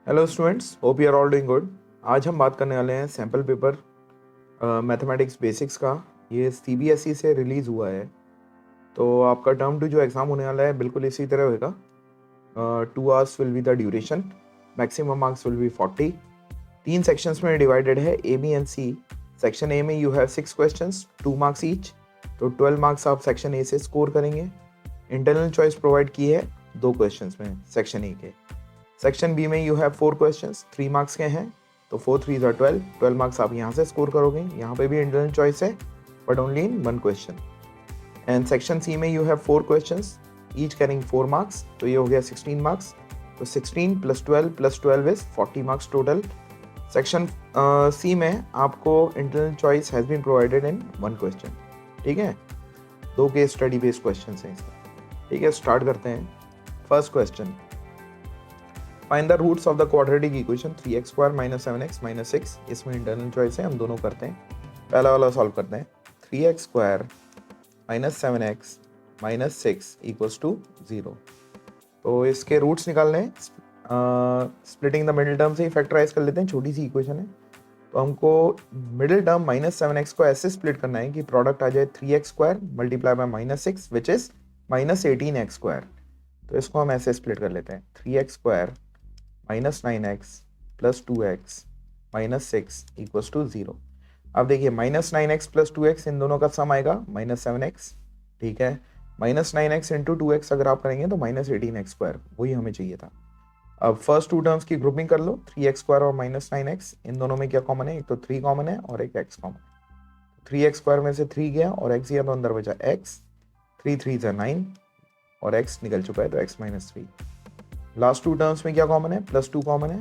Hello students, hope you are all doing good. आज हम बात करने वाले हैं सैम्पल पेपर मैथमेटिक्स बेसिक्स का। ये सीबीएसई से रिलीज़ हुआ है, तो आपका टर्म 2 जो एग्ज़ाम होने वाला है बिल्कुल इसी तरह होगा। 2 hours will be the duration, maximum marks will be 40। 3 sections में डिवाइडेड है, A B and C. Section A में you have 6 questions, 2 marks each, तो 12 मार्क्स आप सेक्शन ए से स्कोर करेंगे। इंटरनल चॉइस प्रोवाइड की है 2 क्वेश्चंस में सेक्शन ए के। सेक्शन बी में यू हैव 4 क्वेश्चंस, 3 मार्क्स के हैं, तो 4 3 आर 12 मार्क्स आप यहाँ से स्कोर करोगे। यहाँ पे भी इंटरनल चॉइस है but only in 1 question. And section C में you have 4 questions, each carrying 4 marks, तो ये हो गया 16 मार्क्स। तो 16 + 12 is 40 marks total. Section C में आपको internal choice has been provided in 1 question. ठीक है, 2 केस स्टडी बेस्ड क्वेश्चन हैं इसमें। ठीक है, स्टार्ट करते हैं। First question, find the roots of the quadratic equation 3x² - 7x - 6। इसमें इंटरनल चॉइस है, हम दोनों करते हैं। पहला वाला सॉल्व करते हैं। 3x² - 7x - 6 = 0। तो इसके रूट्स निकालने हैं। स्प्लिटिंग द मिडिल टर्म से ही फैक्टराइज कर लेते हैं, छोटी सी इक्वेशन है। तो हमको मिडिल टर्म -7x को ऐसे स्प्लिट करना है कि प्रोडक्ट आ जाए 3x² × -6 विच इज -18x²। तो इसको हम ऐसे स्प्लिट कर लेते हैं। 3x² -9x + 2x - 6 = 0। अब देखिए -9x + 2x इन दोनों का सम आएगा -7x। ठीक है, -9x × 2x अगर आप करेंगे तो -18x², वही हमें चाहिए था। अब फर्स्ट 2 टर्म्स की ग्रुपिंग कर लो, 3x² और -9x। इन दोनों में क्या कॉमन है? एक तो 3 कॉमन है और एक x कॉमन है। 3x² में से 3 गया और x गया तो अंदर बचा x। 3 3 = 9 और x निकल चुका है तो x - 3। लास्ट 2 टर्म्स में क्या कॉमन है? +2 कॉमन है,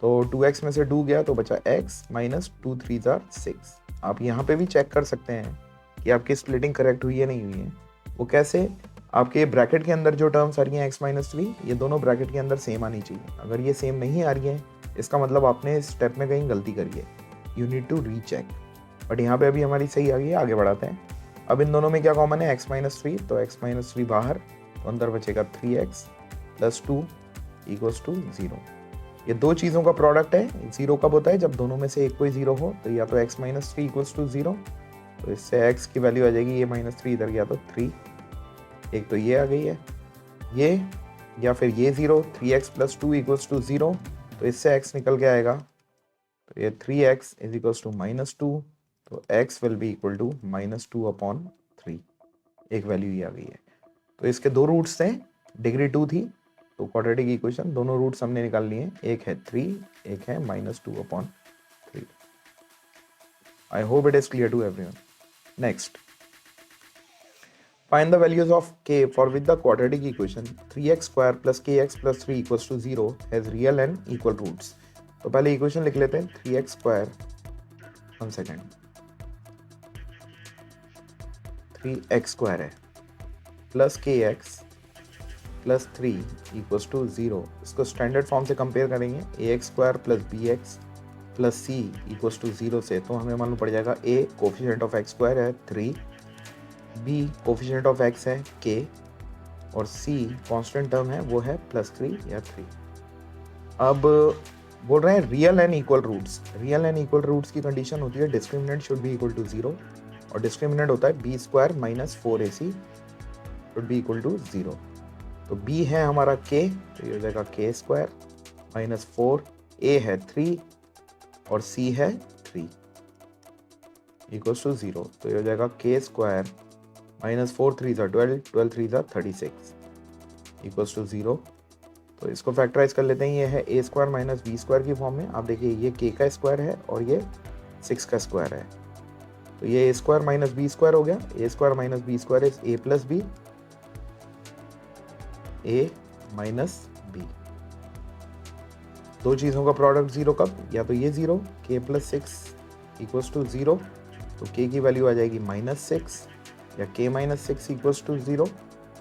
तो 2x में से 2 गया तो बचा x - 2 3 = 6। आप यहाँ पे भी चेक कर सकते हैं कि आपकी स्प्लिटिंग करेक्ट हुई है नहीं हुई है। वो कैसे? आपके ब्रैकेट के अंदर जो टर्म्स आ रही हैं x - 3, ये दोनों ब्रैकेट के अंदर सेम आनी चाहिए। अगर ये सेम नहीं आ रही है, इसका मतलब आपने इस स्टेप में कहीं गलती करी है। You need to recheck. But यहाँ पे अभी हमारी सही आ गई है, आगे बढ़ाते हैं। अब इन दोनों में क्या कॉमन है? x - 3, तो x - 3 बाहर, तो अंदर बचेगा 3x + 2 = 0। ये दो चीज़ों का प्रोडक्ट है। 0 कब होता है? जब दोनों में से एक कोई 0 हो। तो या तो x - 3 = 0, तो इससे x की वैल्यू आ जाएगी, ये -3 इधर गया तो 3। एक तो ये आ गई है, ये, या फिर ये 0, 3x + 2 = 0, तो इससे x निकल के आएगा, तो ये 3x = -2, तो x will be equal to -2/3। एक वैल्यू ये आ गई है। तो इसके 2 रूट्स थे, डिग्री 2 थी, तो क्वाड्रेटिक इक्वेशन दोनों रूट्स हमने निकाल लिए। एक है 3, एक है -2/3। I hope it is clear to everyone. Next, find the values of k for which the quadratic equation 3x² + kx + 3 = 0 has real and equal roots। तो पहले इक्वेशन लिख लेते हैं। 3x², 1 सेकेंड, 3x² है प्लस kx + 3 = 0। इसको standard form से compare करेंगे, ax² + bx + c = 0 से, तो हमें मालूम पड़ जाएगा a कोफिशिएंट ऑफ x² है 3, b कोफिशिएंट ऑफ x है k, और c कांस्टेंट टर्म है वो है +3 या 3। अब बोल रहे हैं real and equal roots. Real and equal roots की कंडीशन होती है discriminant should be equal to 0, और डिस्क्रिमिनेंट होता है b² - 4ac should be equal to 0। तो b है हमारा k, तो ये हो जाएगा k² - 4, a है 3 और c है 3 = 0। तो ये हो जाएगा k² -4 3 = 12, 12 3 = 36 = 0। तो इसको फैक्टराइज कर लेते हैं। ये है a² - b² की फॉर्म में। आप देखिए ये k का स्क्वायर है और ये 6 का स्क्वायर है, तो ये a² - b² हो गया। a² - b² is a + b, a - b। दो चीज़ों का प्रोडक्ट 0 कब? या तो ये 0, k + 6 = 0, तो k की वैल्यू आ जाएगी -6, या k - 6 = 0।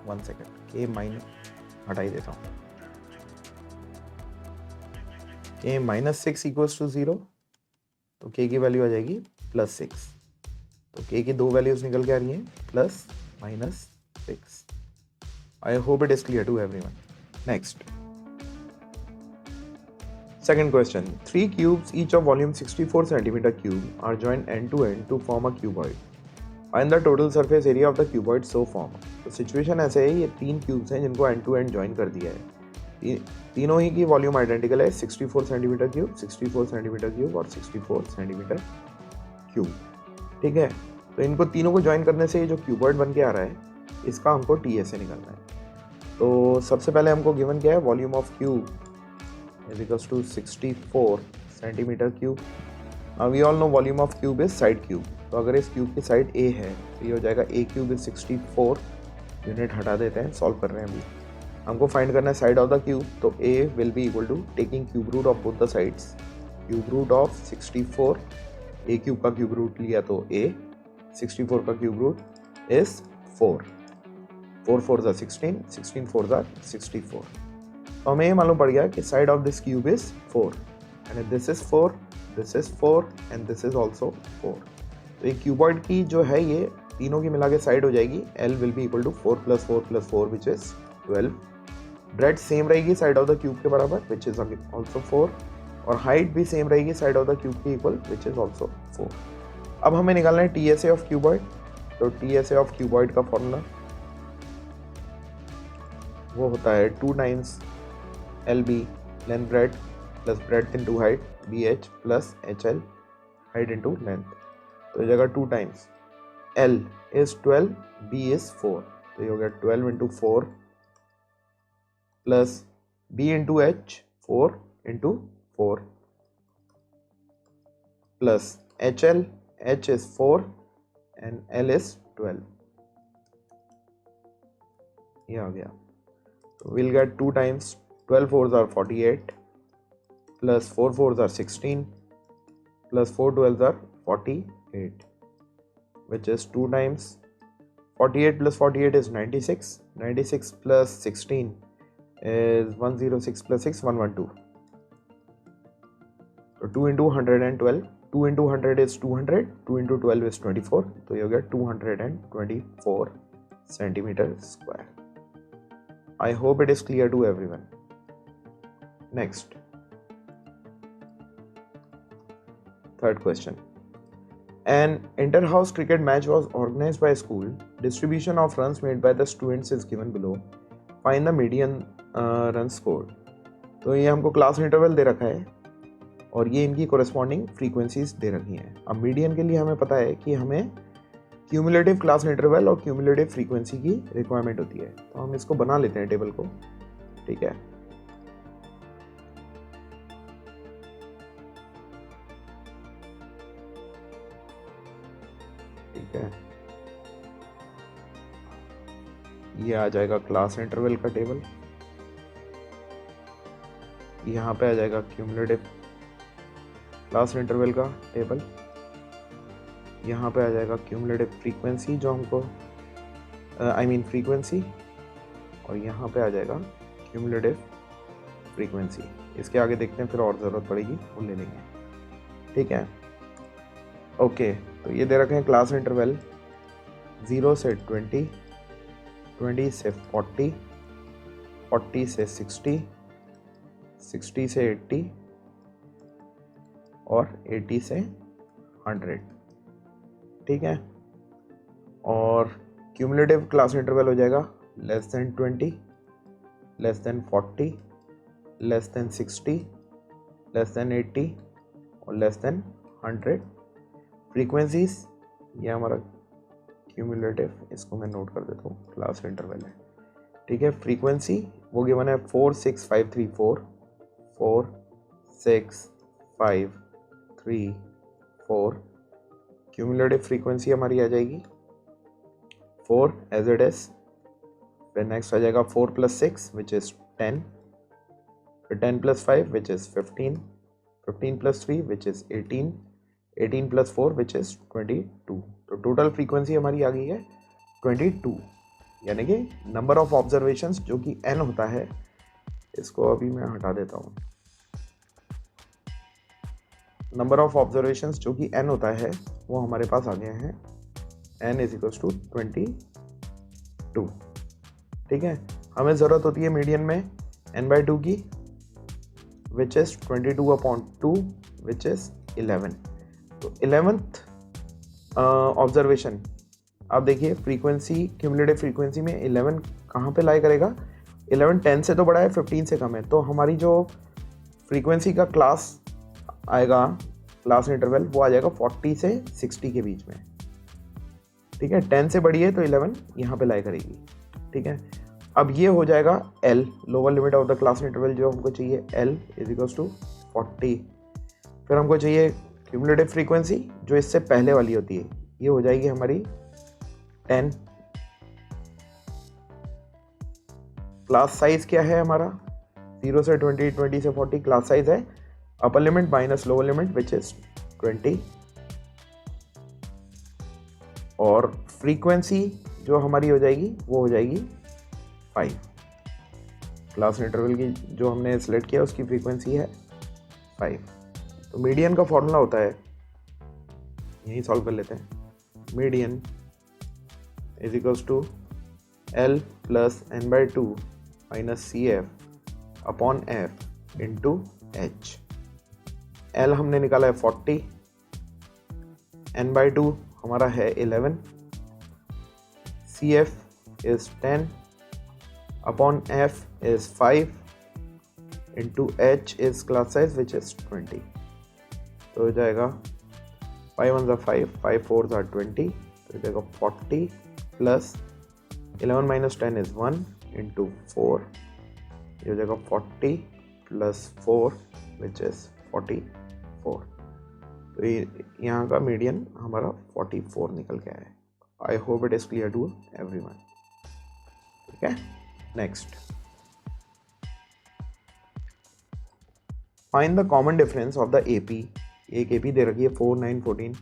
1 सेकेंड, k हटा ही देता हूँ। k - 6 = 0, तो k की वैल्यू आ जाएगी +6। तो k की 2 वैल्यूज निकल के आ रही हैं, plus -6। I hope it is clear to everyone. Next, Second question, 3 cubes each of volume 64 centimeter cube are joined end to end to form a cuboid. Find the total surface area of the cuboid so formed. तो situation ऐसे है, ये 3 cubes हैं जिनको and to and join कर दिया है। तीनों ही की वॉल्यूम आइडेंटिकल है, 64 सेंटीमीटर क्यूब, 64 सेंटीमीटर क्यूब और 64 सेंटीमीटर क्यूब। ठीक है, तो इनको तीनों को ज्वाइन करने से ये जो क्यूबॉइड बन के आ रहा है, इसका हमको TSA निकालना है। तो सबसे पहले हमको गिवन क्या है, volume of cube is equals to 64 centimetre cube. We all know volume of cube is side cube, तो अगर इस क्यूब की साइड A है तो ये हो जाएगा A क्यूब इज 64, यूनिट हटा देते हैं, सॉल्व कर रहे हैं अभी। हमको फाइंड करना है साइड ऑफ द क्यूब, तो A will be equal to taking cube root of both the sides, cube root of 64, A cube का क्यूब रूट लिया तो A, 64 का क्यूब रूट इज 4, 4 4 ज़ा 16, 16 4 ज़ा 64। तो हमें ये मालूम पड़ गया कि side of this cube is 4 and this is 4, this is 4 and this is also 4। तो ये क्यूबॉइड की जो है ये तीनों की मिला के साइड हो जाएगी, L will be equal to 4 + 4 + 4 which is 12। Breadth same रहेगी साइड ऑफ द क्यूब के बराबर विच इज ऑल्सो 4, और हाइट भी सेम रहेगी साइड ऑफ द क्यूब के इक्वल विच इज ऑल्सो 4। अब हमें निकालना है TSA ऑफ क्यूबॉइड। तो TSA ऑफ क्यूबॉइड का फॉर्मूला वो होता है 2 times LB length bread plus bread into height BH plus HL height into length. तो ये जगह 2 times L is 12, B is 4, तो ये हो गया 12 into 4 plus B into H 4 into 4 plus HL, H is 4 and L is 12, ये आ गया। तो we'll get 2 times 12 4s are 48 plus 4 4s are 16 plus 4 12s are 48, which is 2 times 48 plus 48 is 96, 96 plus 16 is 106 plus 6 112, so 2 into 112, 2 into 100 is 200, 2 into 12 is 24, तो ये हो गया 224 centimeter square. I hope it is clear to everyone. Next, third question. An inter-house cricket match was organized by a school. Distribution of runs made by the students is given below. Find the median run scored. तो ये हमको class interval दे रखा है और ये इनकी corresponding frequencies दे रखी हैं। अब मीडियन के लिए हमें पता है कि हमें क्यूमुलेटिव क्लास इंटरवल और क्यूमुलेटिव फ्रीक्वेंसी की रिक्वायरमेंट होती है, तो हम इसको बना लेते हैं टेबल को। ठीक है, ठीक है, ये आ जाएगा क्लास इंटरवल का टेबल, यहाँ पे आ जाएगा क्यूमुलेटिव क्लास इंटरवल का टेबल, यहाँ पे आ जाएगा क्यूमुलेटिव फ्रीक्वेंसी जो हमको फ्रीक्वेंसी, और यहाँ पे आ जाएगा क्यूमुलेटिव फ्रीक्वेंसी। इसके आगे देखते हैं, फिर और ज़रूरत पड़ेगी वो ले लेंगे। ठीक है, ओके, तो ये दे रखे हैं क्लास इंटरवल 0 से 20, 20 से 40, 40 से 60, 60 से 80 और 80 से 100। ठीक है, और क्यूमुलेटिव क्लास इंटरवल हो जाएगा less than 20, less than 40, less than 60, less than 80 और लेस देन 100। फ्रीक्वेंसीज, ये हमारा क्यूमुलेटिव, इसको मैं नोट कर देता हूँ, क्लास इंटरवल है। ठीक है, फ्रीक्वेंसी वो गिवन है 4 6 5 3 4, 4 6 5 3 4। क्यूमुलेटिव फ्रीक्वेंसी हमारी आ जाएगी 4 एज इट इज, फिर नेक्स्ट आ जाएगा 4 + 6 विच इज 10, फिर 10 + 5 which is 15, 15 + 3 which is 18, 18 + 4 which is 22। तो टोटल फ्रीक्वेंसी हमारी आ गई है 22, यानी कि नंबर ऑफ ऑब्जर्वेशंस जो कि n होता है, इसको अभी मैं हटा देता हूँ। नंबर ऑफ ऑब्जर्वेशंस जो कि n होता है वो हमारे पास आ गए हैं, n = 22। ठीक है, हमें ज़रूरत होती है मीडियन में n/2 की, विच इज़ 22/2 विच इज़ 11। तो 11th ऑब्जर्वेशन आप देखिए, फ्रीक्वेंसी क्यूमुलेटिव फ्रीक्वेंसी में 11 कहाँ पे लाई करेगा? 11 10 से तो बड़ा है, 15 से कम है, तो हमारी जो फ्रीक्वेंसी का क्लास आएगा, क्लास इंटरवल, वो आ जाएगा 40 से 60 के बीच में। ठीक है, 10 से बड़ी है तो 11 यहाँ पे लाई करेगी। ठीक है, अब ये हो जाएगा L, lower limit of the class interval जो हमको चाहिए, L इज इक्वल्स टू 40। फिर हमको चाहिए क्यूमुलेटिव फ्रीक्वेंसी जो इससे पहले वाली होती है, ये हो जाएगी हमारी 10। क्लास साइज क्या है हमारा? 0 से 20, 20 से 40 क्लास साइज है। Upper limit minus lower limit which is 20। और फ्रीक्वेंसी जो हमारी हो जाएगी वो हो जाएगी 5। क्लास इंटरवल की जो हमने सिलेक्ट किया उसकी फ्रीक्वेंसी है 5। तो मीडियन का फॉर्मूला होता है, यही सॉल्व कर लेते हैं। Median is equals to L plus n/2 minus CF upon F into H। L हमने निकाला है 40, n/2 हमारा है 11, CF is 10 upon F is 5 into H is class size which is 20। तो हो जाएगा 5 1 5, 5 4 20, तो हो जाएगा 40 प्लस 11 माइनस 10 इज 1 इंटू 4, ये हो जाएगा 40 प्लस 4 विच इज 44। तो ये यहाँ का मीडियन हमारा 44 निकल के आया है। I hope it is clear to everyone. ठीक है, next, find the common difference of the AP। एक AP दे रखी है 4 9 14।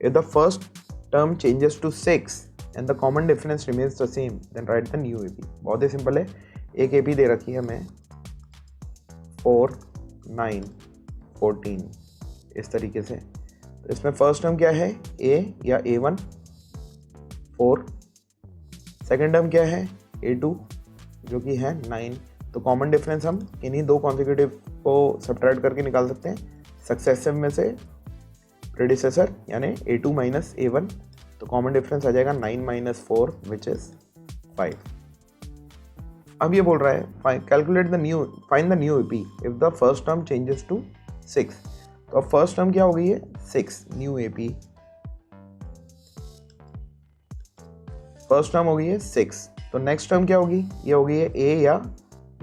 If the first term changes to 6 and the common difference remains the same then write the new AP। बहुत ही simple है। एक AP दे रखी है हमें 4 9 14 इस तरीके से। तो इसमें फर्स्ट टर्म क्या है? A या A1 4, सेकेंड टर्म क्या है? A2 जो कि है 9। तो कॉमन डिफरेंस हम इन्हीं दो कॉन्सिक्यूटिव को सब्ट्रैक्ट करके निकाल सकते हैं, सक्सेसिव में से प्रेडिसेसर यानी A2 माइनस A1। तो कॉमन डिफरेंस आ जाएगा 9 माइनस 4 विच इज 5। अब ये बोल रहा है calculate the new, find the new AP if the first term changes to 6। तो अब फर्स्ट टर्म क्या हो गई है? 6, न्यू AP फर्स्ट टर्म हो गई है 6। तो नेक्स्ट टर्म क्या होगी? ये हो गई है A या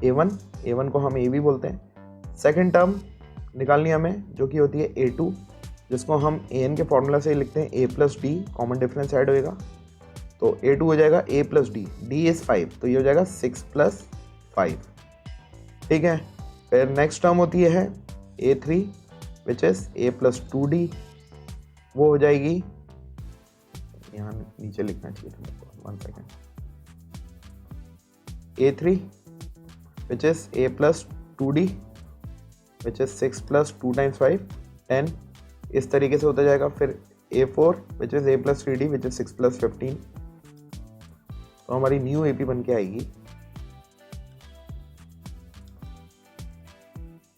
A1, A1 को हम A भी बोलते हैं। सेकेंड टर्म निकालनी हमें जो कि होती है A2, जिसको हम AN के फॉर्मूला से लिखते हैं A plus D, common difference add होएगा तो A2 हो जाएगा A plus D, D is 5, तो ये हो जाएगा 6 प्लस 5। ठीक है, फिर नेक्स्ट टर्म होती है A3 which is A plus 2D, वो हो जाएगी, यहाँ नीचे लिखना चाहिए था मेरे को, 1 second. A3 which is A plus 2D which is 6 plus 2 times 5 10, इस तरीके से होता जाएगा। फिर A4 which is A plus 3D which is 6 plus 15। तो हमारी न्यू AP बन के आएगी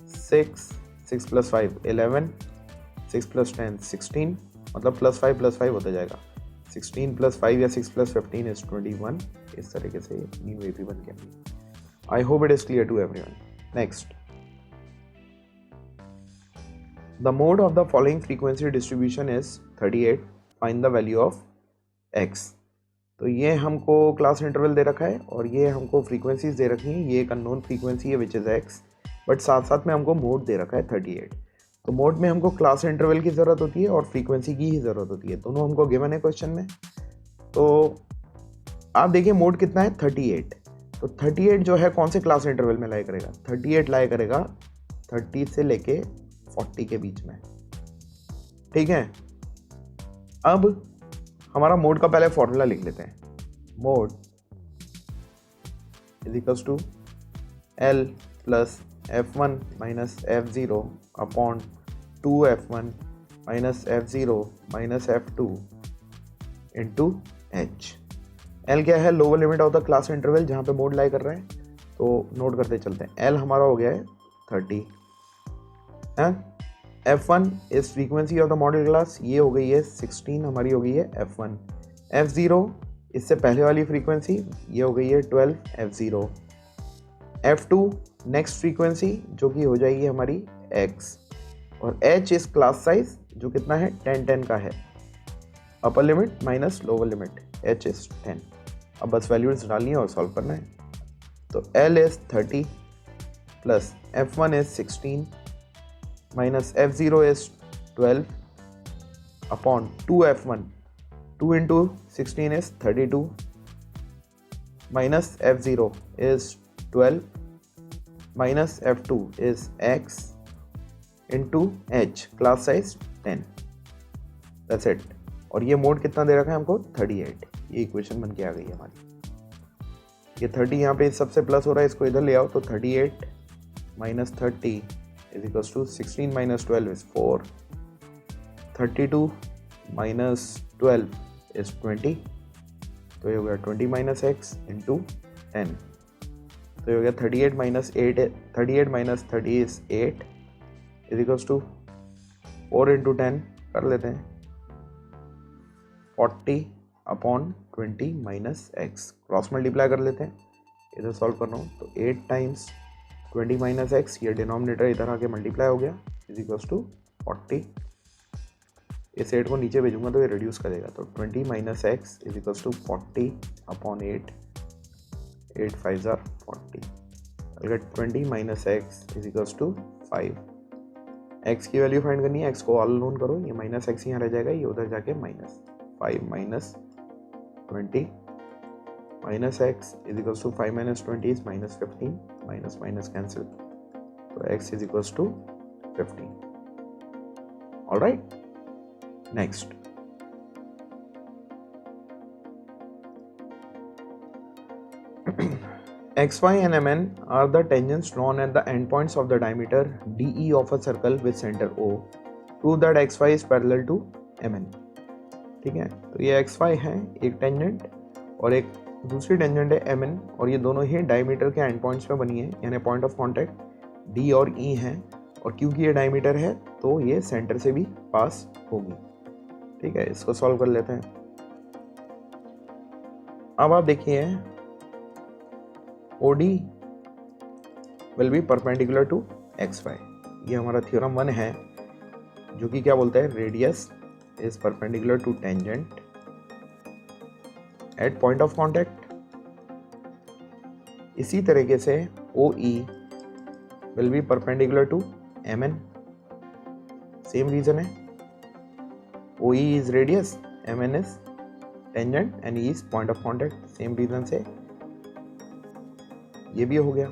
6 plus 5 11, 6 plus 10 16, मतलब प्लस 5 होता जाएगा। 16 plus 5 या 6 plus 15 is 21। इस तरीके से न्यू AP बन गया। I hope it is clear to everyone. Next, the mode of the following frequency distribution is 38. Find the value of x. तो ये हमको क्लास इंटरवल दे रखा है और ये हमको फ्रीक्वेंसीज दे रखी हैं। ये एक अननोन फ्रीक्वेंसी है विच इज़ x, बट साथ साथ में हमको मोड दे रखा है 38। तो मोड में हमको क्लास इंटरवल की ज़रूरत होती है और फ्रीक्वेंसी की ही ज़रूरत होती है, दोनों हमको गिवन है क्वेश्चन में। तो आप देखिए मोड कितना है? 38। तो 38 जो है कौन से क्लास इंटरवल में लाई करेगा? 38 लाई करेगा 30 से लेके 40 के बीच में। ठीक है, अब हमारा मोड का पहले फॉर्मूला लिख लेते हैं। Mode is equals to L plus F1 minus F0 upon 2F1 minus F0 minus F2 into H। L क्या है? Lower limit of the class interval जहाँ पे मोड लाई कर रहे हैं, तो नोट करते चलते हैं। L हमारा हो गया है 30, F1 is frequency of the model class, ये हो गई है 16, हमारी हो गई है F1। F0 इससे पहले वाली फ्रीक्वेंसी, ये हो गई है 12 F0। F2 नेक्स्ट फ्रीक्वेंसी जो कि हो जाएगी हमारी X, और H इस क्लास साइज जो कितना है 10 का है, upper limit minus lower limit, H is 10। अब बस वैल्यूज डालनी है और सॉल्व करना है। तो L is 30 plus F1 is 16 minus F0 is 12 upon 2F1, 2 into 16 is 32 minus F0 is 12 minus F2 is X into H, class size 10, that's it। और ये मोड कितना दे रखा है हमको 38, ये इक्वेशन बन के आ गई है हमारी। ये 30 यहाँ पे सबसे प्लस हो रहा है, इसको इधर ले आओ तो 38 minus 30 is equals to 16 minus 12 is 4, 32 minus 12 is 20, तो ये हो गया 20 minus x into 10, तो ये हो गया 38 minus 8, 38 minus 30 is 8 is equals to 4 into 10 कर लेते हैं 40 upon 20 minus x, cross multiply कर लेते हैं, इधर सॉल्व कर रहा हूँ तो 8 times 20 minus x, ये डिनोमिनेटर इधर आके मल्टीप्लाई हो गया is equals to 40। इस 8 को नीचे भेजूंगा तो ये रिड्यूस करेगा, तो 20 minus x is equals to 40 upon 8, 8 5 are 40, अगर 20 minus x is equals to 5। X की वैल्यू फाइंड करनी है, एक्स को ऑल नोन करो, ये माइनस एक्स यहाँ रह जाएगा, ये उधर जाके minus 5 minus 20 minus x is equals to 5 minus 20 is minus 15, minus minus cancel, तो X is equals to 15। Alright, next xy and mn are the tangents drawn at the endpoints of the diameter DE of a circle with center O. Prove that xy is parallel to mn। ठीक है, तो ये xy है एक tangent और एक दूसरी tangent है mn, और ये दोनों ही डायमीटर के एंड पॉइंट्स पे बनी है, यानी पॉइंट ऑफ कांटेक्ट D और E हैं, और क्योंकि ये डायमीटर है तो ये सेंटर से भी पास होगी। ठीक है, इसको सॉल्व कर लेते हैं। अब आप देखिए OD will be perpendicular to XY, ये हमारा थ्योरम 1 है जो कि क्या बोलता है, radius is perpendicular to tangent at point of contact. इसी तरीके से OE will be perpendicular to MN, same reason है, OE is radius, MN is tangent and E is point of contact, same reason से ये भी हो गया।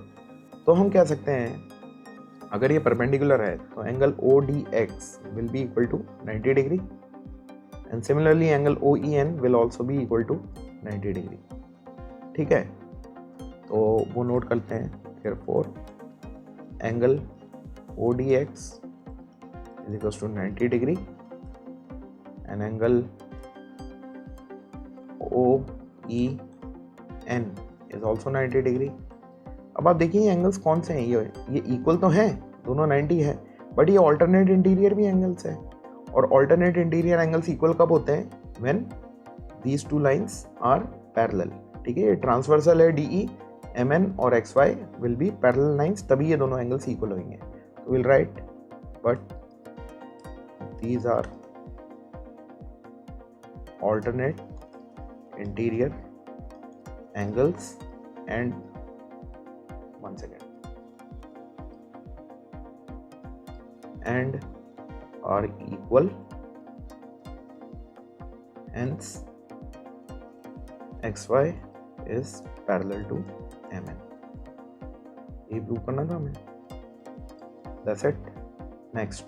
तो हम कह सकते हैं अगर ये परपेंडिकुलर है तो angle ODX will be equal to 90 degree and similarly angle OEN will also be equal to 90 degree. ठीक है, तो वो नोट करते हैं, therefore angle ODX is equals to 90 degree and angle OEN is also 90 degree. अब आप देखिए angles कौन से हैं, ये इक्वल तो हैं, दोनों 90 है, बट ये ऑल्टरनेट इंटीरियर भी एंगल्स है, और ऑल्टरनेट इंटीरियर एंगल्स इक्वल कब होते हैं, when these two lines are parallel. ठीक है, ये ट्रांसवर्सल है DE, MN और XY will be parallel lines, तभी ये दोनों एंगल्स इक्वल होंगे। तो will right but these are alternate interior angles and one second and are equal, hence XY is parallel to MN। ये प्रूव करना था हमें, that's it। next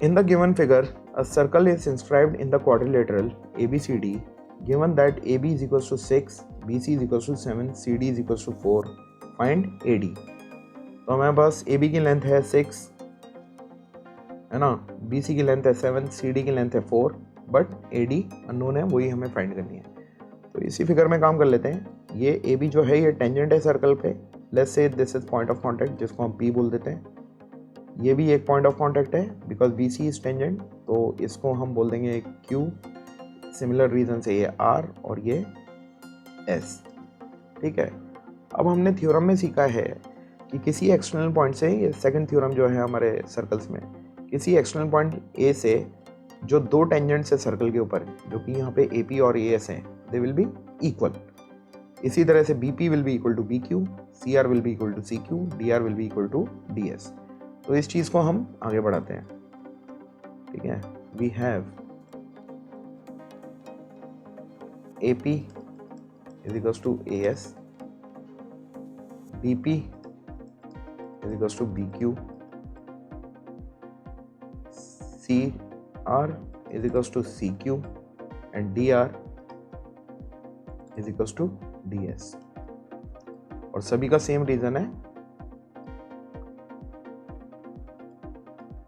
in the given figure, a circle is inscribed in the quadrilateral ABCD given that AB is equals to 6, BC is equals to 7, CD is equals to 4, find AD। तो हमारे पास AB की length है 6 है ना, BC की length है 7, CD की length है 4, बट AD अननोन है, वही हमें फाइंड करनी है। तो इसी फिगर में काम कर लेते हैं। ये ए बी जो है ये टेंजेंट है सर्कल पे। Let's say this is point of contact जिसको हम पी बोल देते हैं। ये भी एक पॉइंट ऑफ कांटेक्ट है because B C is tangent, तो इसको हम बोल देंगे क्यू। सिमिलर रीजन से ये आर और ये एस। ठीक है, अब हमने थ्योरम में सीखा है कि किसी एक्सटर्नल पॉइंट से, ये सेकंड थ्योरम जो है हमारे सर्कल्स में, किसी एक्सटर्नल पॉइंट ए से जो दो टेंजेंट्स है सर्कल के ऊपर, जो कि यहाँ पे ए पी और ए एस हैं, दे विल बी इक्वल। इसी तरह से B P will be equal to B Q, C R will be equal to C Q, D R will be equal to D S. तो इस चीज़ को हम आगे बढ़ाते हैं। ठीक है, we have A P is equals to A S, B P is equals to B Q, C R is equals to C Q and D R is equals to D S. और सभी का same reason है,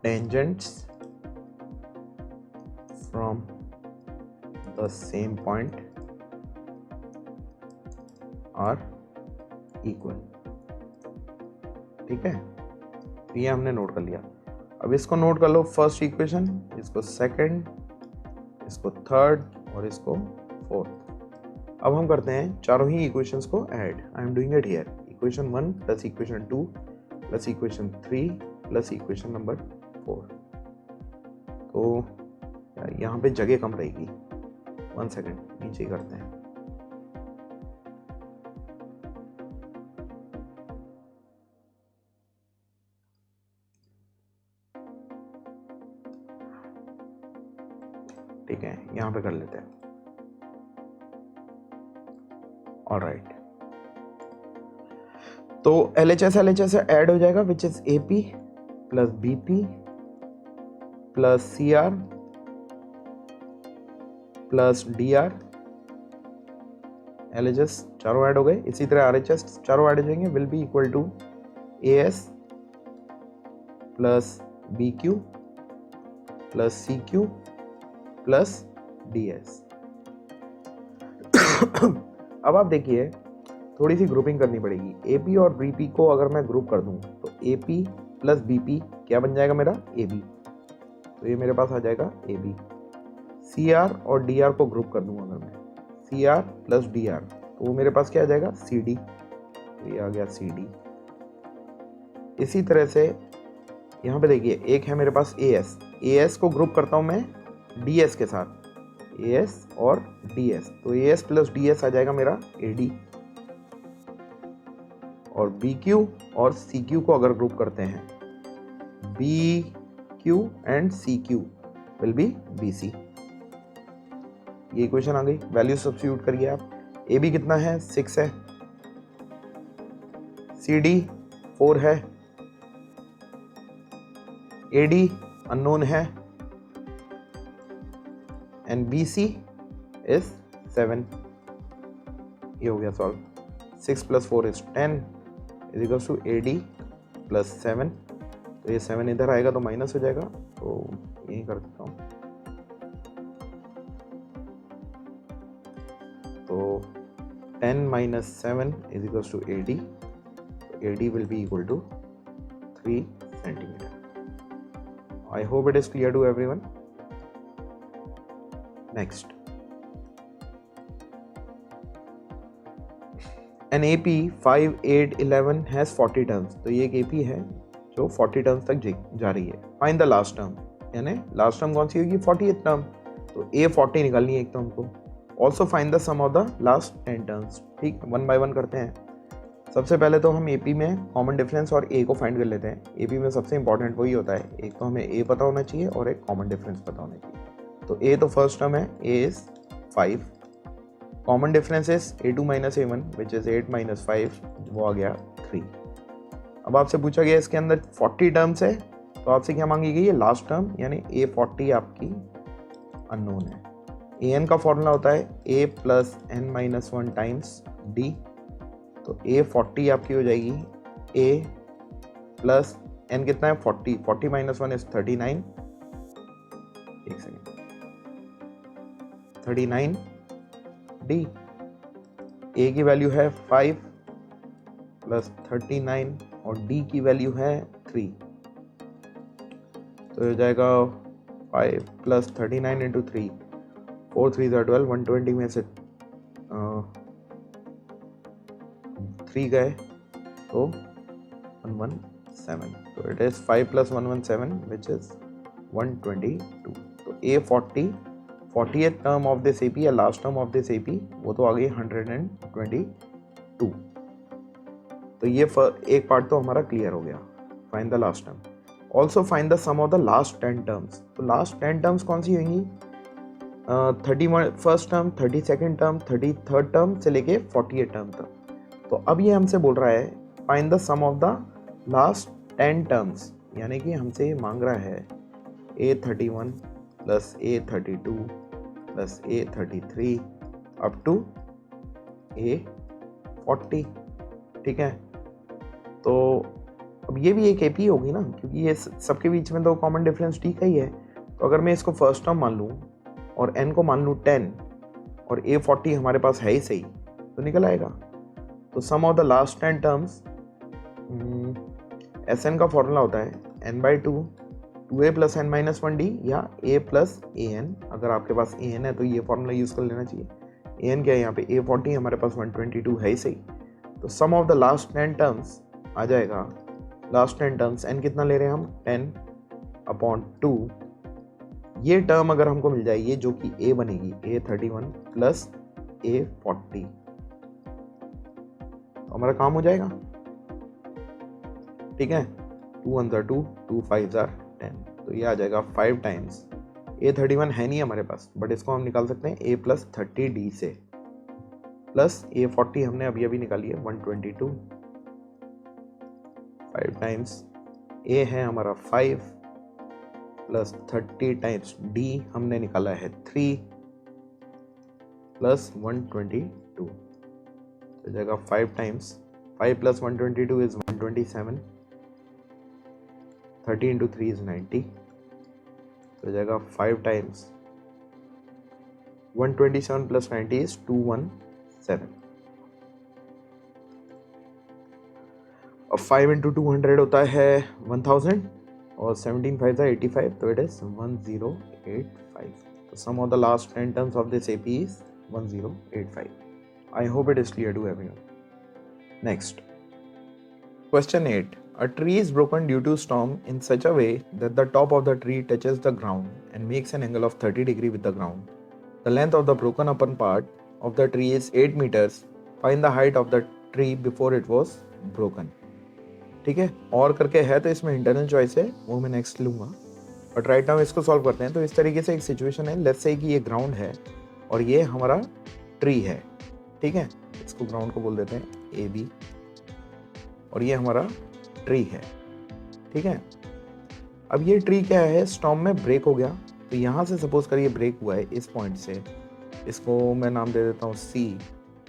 tangents from the same point are equal. ठीक है, ये हमने note कर लिया। अब इसको नोट कर लो, फर्स्ट इक्वेशन, इसको सेकंड, इसको थर्ड और इसको फोर्थ। अब हम करते हैं चारों ही इक्वेशंस को add. I am doing it here, equation 1 plus equation 2 plus equation 3 plus equation number 4। तो यहाँ पे जगह कम रहेगी, 1 सेकेंड नीचे ही करते हैं। ठीक है, यहाँ पे कर लेते हैं। ऑलराइट, तो LHS ऐड हो जाएगा, which is AP plus BP plus CR plus DR। LHS चारों ऐड हो गए। इसी तरह RHS चारों ऐड हो जाएंगे, will be equal to AS plus BQ plus CQ plus DS। अब आप देखिए, थोड़ी सी ग्रुपिंग करनी पड़ेगी। AP और BP को अगर मैं ग्रुप कर दूं तो AP प्लस BP क्या बन जाएगा मेरा, AB। तो ये मेरे पास आ जाएगा AB। CR और DR को ग्रुप कर दूं अगर मैं, CR प्लस DR, तो वो मेरे पास क्या आ जाएगा, CD। तो ये आ गया CD। इसी तरह से यहाँ पे देखिए, एक है मेरे पास AS को ग्रुप करता हूँ मैं DS के साथ, AS और DS, तो AS प्लस DS आ जाएगा मेरा AD। और BQ और CQ को अगर ग्रुप करते हैं, BQ and CQ will be BC। ये इक्वेशन आ गई। वैल्यू सब्स्टिट्यूट करिए आप। AB कितना है, 6 है, CD 4 है, AD अननोन है एंड BC इज 7। ये हो गया solve. 6 plus 4 is 10 is equal to AD plus 7। तो ये 7 इधर आएगा तो माइनस हो जाएगा, तो यही कर देता हूँ। तो 10 minus 7 is equals to AD. AD will be equal to 3 centimeter. I hope it is clear to everyone. Next, an AP 5, 8, 11 has 40 terms. तो ये एक AP है जो 40 टर्म्स तक जा रही है। फाइंड द लास्ट टर्म, यानी लास्ट टर्म कौन सी होगी, 40th टर्म। तो A40 निकालनी है एक टर्म को। Also find the sum of the last 10 terms. ठीक, 1 बाय 1 करते हैं। सबसे पहले तो हम AP में कॉमन डिफरेंस और A को फाइंड कर लेते हैं। AP में सबसे इंपॉर्टेंट वही होता है, एक तो हमें A पता होना चाहिए और एक कॉमन डिफरेंस पता होना चाहिए। तो A तो फर्स्ट टर्म है, A is 5, common difference is A2 minus A1 which is 8 minus 5, वो आ गया 3। अब आपसे पूछा गया इसके अंदर 40 टर्म्स है, तो आपसे क्या मांगी गई है, लास्ट टर्म, यानी A40 आपकी अननोन है। an का फॉर्मूला होता है a plus n minus 1 times d। तो A40 आपकी हो जाएगी a प्लस n कितना है, 40 माइनस 1 इज 39। एक सेकेंड, 39 d ए की वैल्यू है 5 प्लस 39 और डी की वैल्यू है 3, तो हो जाएगा 5 प्लस 39 इंटू 3, 4 3 12, 120 में से 3 गए तो 117, तो it is 5 plus 117 which is 122। तो A40 term of this AP या last term of this AP वो तो आ गई 122। तो ये एक पार्ट तो हमारा क्लियर हो गया। Find the last term, also find the sum of the last 10 terms. तो लास्ट 10 टर्म्स कौन सी होंगी? 31st term, 32nd term, 33rd term से लेके 48 टर्म तक। तो अब ये हमसे बोल रहा है find the sum of the last 10 terms, यानी कि हमसे मांग रहा है A31 plus A32 plus A33 up to A40। ठीक है, तो अब ये भी एक AP होगी ना, क्योंकि ये सबके बीच में तो कॉमन डिफरेंस D का ही है। तो अगर मैं इसको फर्स्ट टर्म मान लूँ और N को मान लूँ 10 और A40 हमारे पास है ही सही, तो निकल आएगा। तो sum of the last 10 terms, SN का फॉर्मूला होता है N/2 2A plus N minus 1D या A प्लस AN। अगर आपके पास AN है तो ये फॉर्मूला यूज़ कर लेना चाहिए। AN क्या है यहाँ पे? A40 हमारे पास 122 है ही सही। तो sum of the last 10 terms आ जाएगा, लास्ट 10 टर्म्स N कितना ले रहे हैं हम? 10/2। ये टर्म अगर हमको मिल जाए, ये जो कि A बनेगी A31 प्लस A40, तो हमारा काम हो जाएगा। ठीक है, 2 1 2, 2 5 10, तो ये आ जाएगा 5 टाइम्स। A31 है नहीं हमारे पास, बट इसको हम निकाल सकते हैं A प्लस 30D से, प्लस A40 हमने अभी अभी निकाली है 122। 5 टाइम्स A है हमारा 5 प्लस 30 टाइम्स D हमने निकाला है 3 प्लस 122, तो जाएगा 5 times 5 plus 122 is 127, 30 into 3 is 90, तो जाएगा 5 टाइम्स 127 प्लस 90 इज 217। अब 5 इंटू 200 होता है 1000 और 17 5 85, तो इट इज 1085। तो sum of the last 10 terms of this AP is 1085. I hope it is clear to everyone. Next, question 8. A tree is broken due to storm in such a way that the top of the tree touches the ground and makes an angle of 30 degree with the ground. The length of the broken upon part of the tree is 8 meters. Find the height of the tree before it was broken. ठीक है, और करके है तो इसमें internal choice है, वो मैं नेक्स्ट लूँगा, बट राइट नाउ इसको सॉल्व करते हैं। तो इस तरीके से एक सिचुएशन है, लेट्स से कि ये ग्राउंड है और ये हमारा ट्री है। ठीक है, इसको ग्राउंड को बोल देते हैं AB और ये हमारा ट्री है। ठीक है, अब ये ट्री क्या है, स्टॉर्म में ब्रेक हो गया। तो यहाँ से सपोज करिए ब्रेक हुआ है इस पॉइंट से, इसको मैं नाम दे देता हूँ C।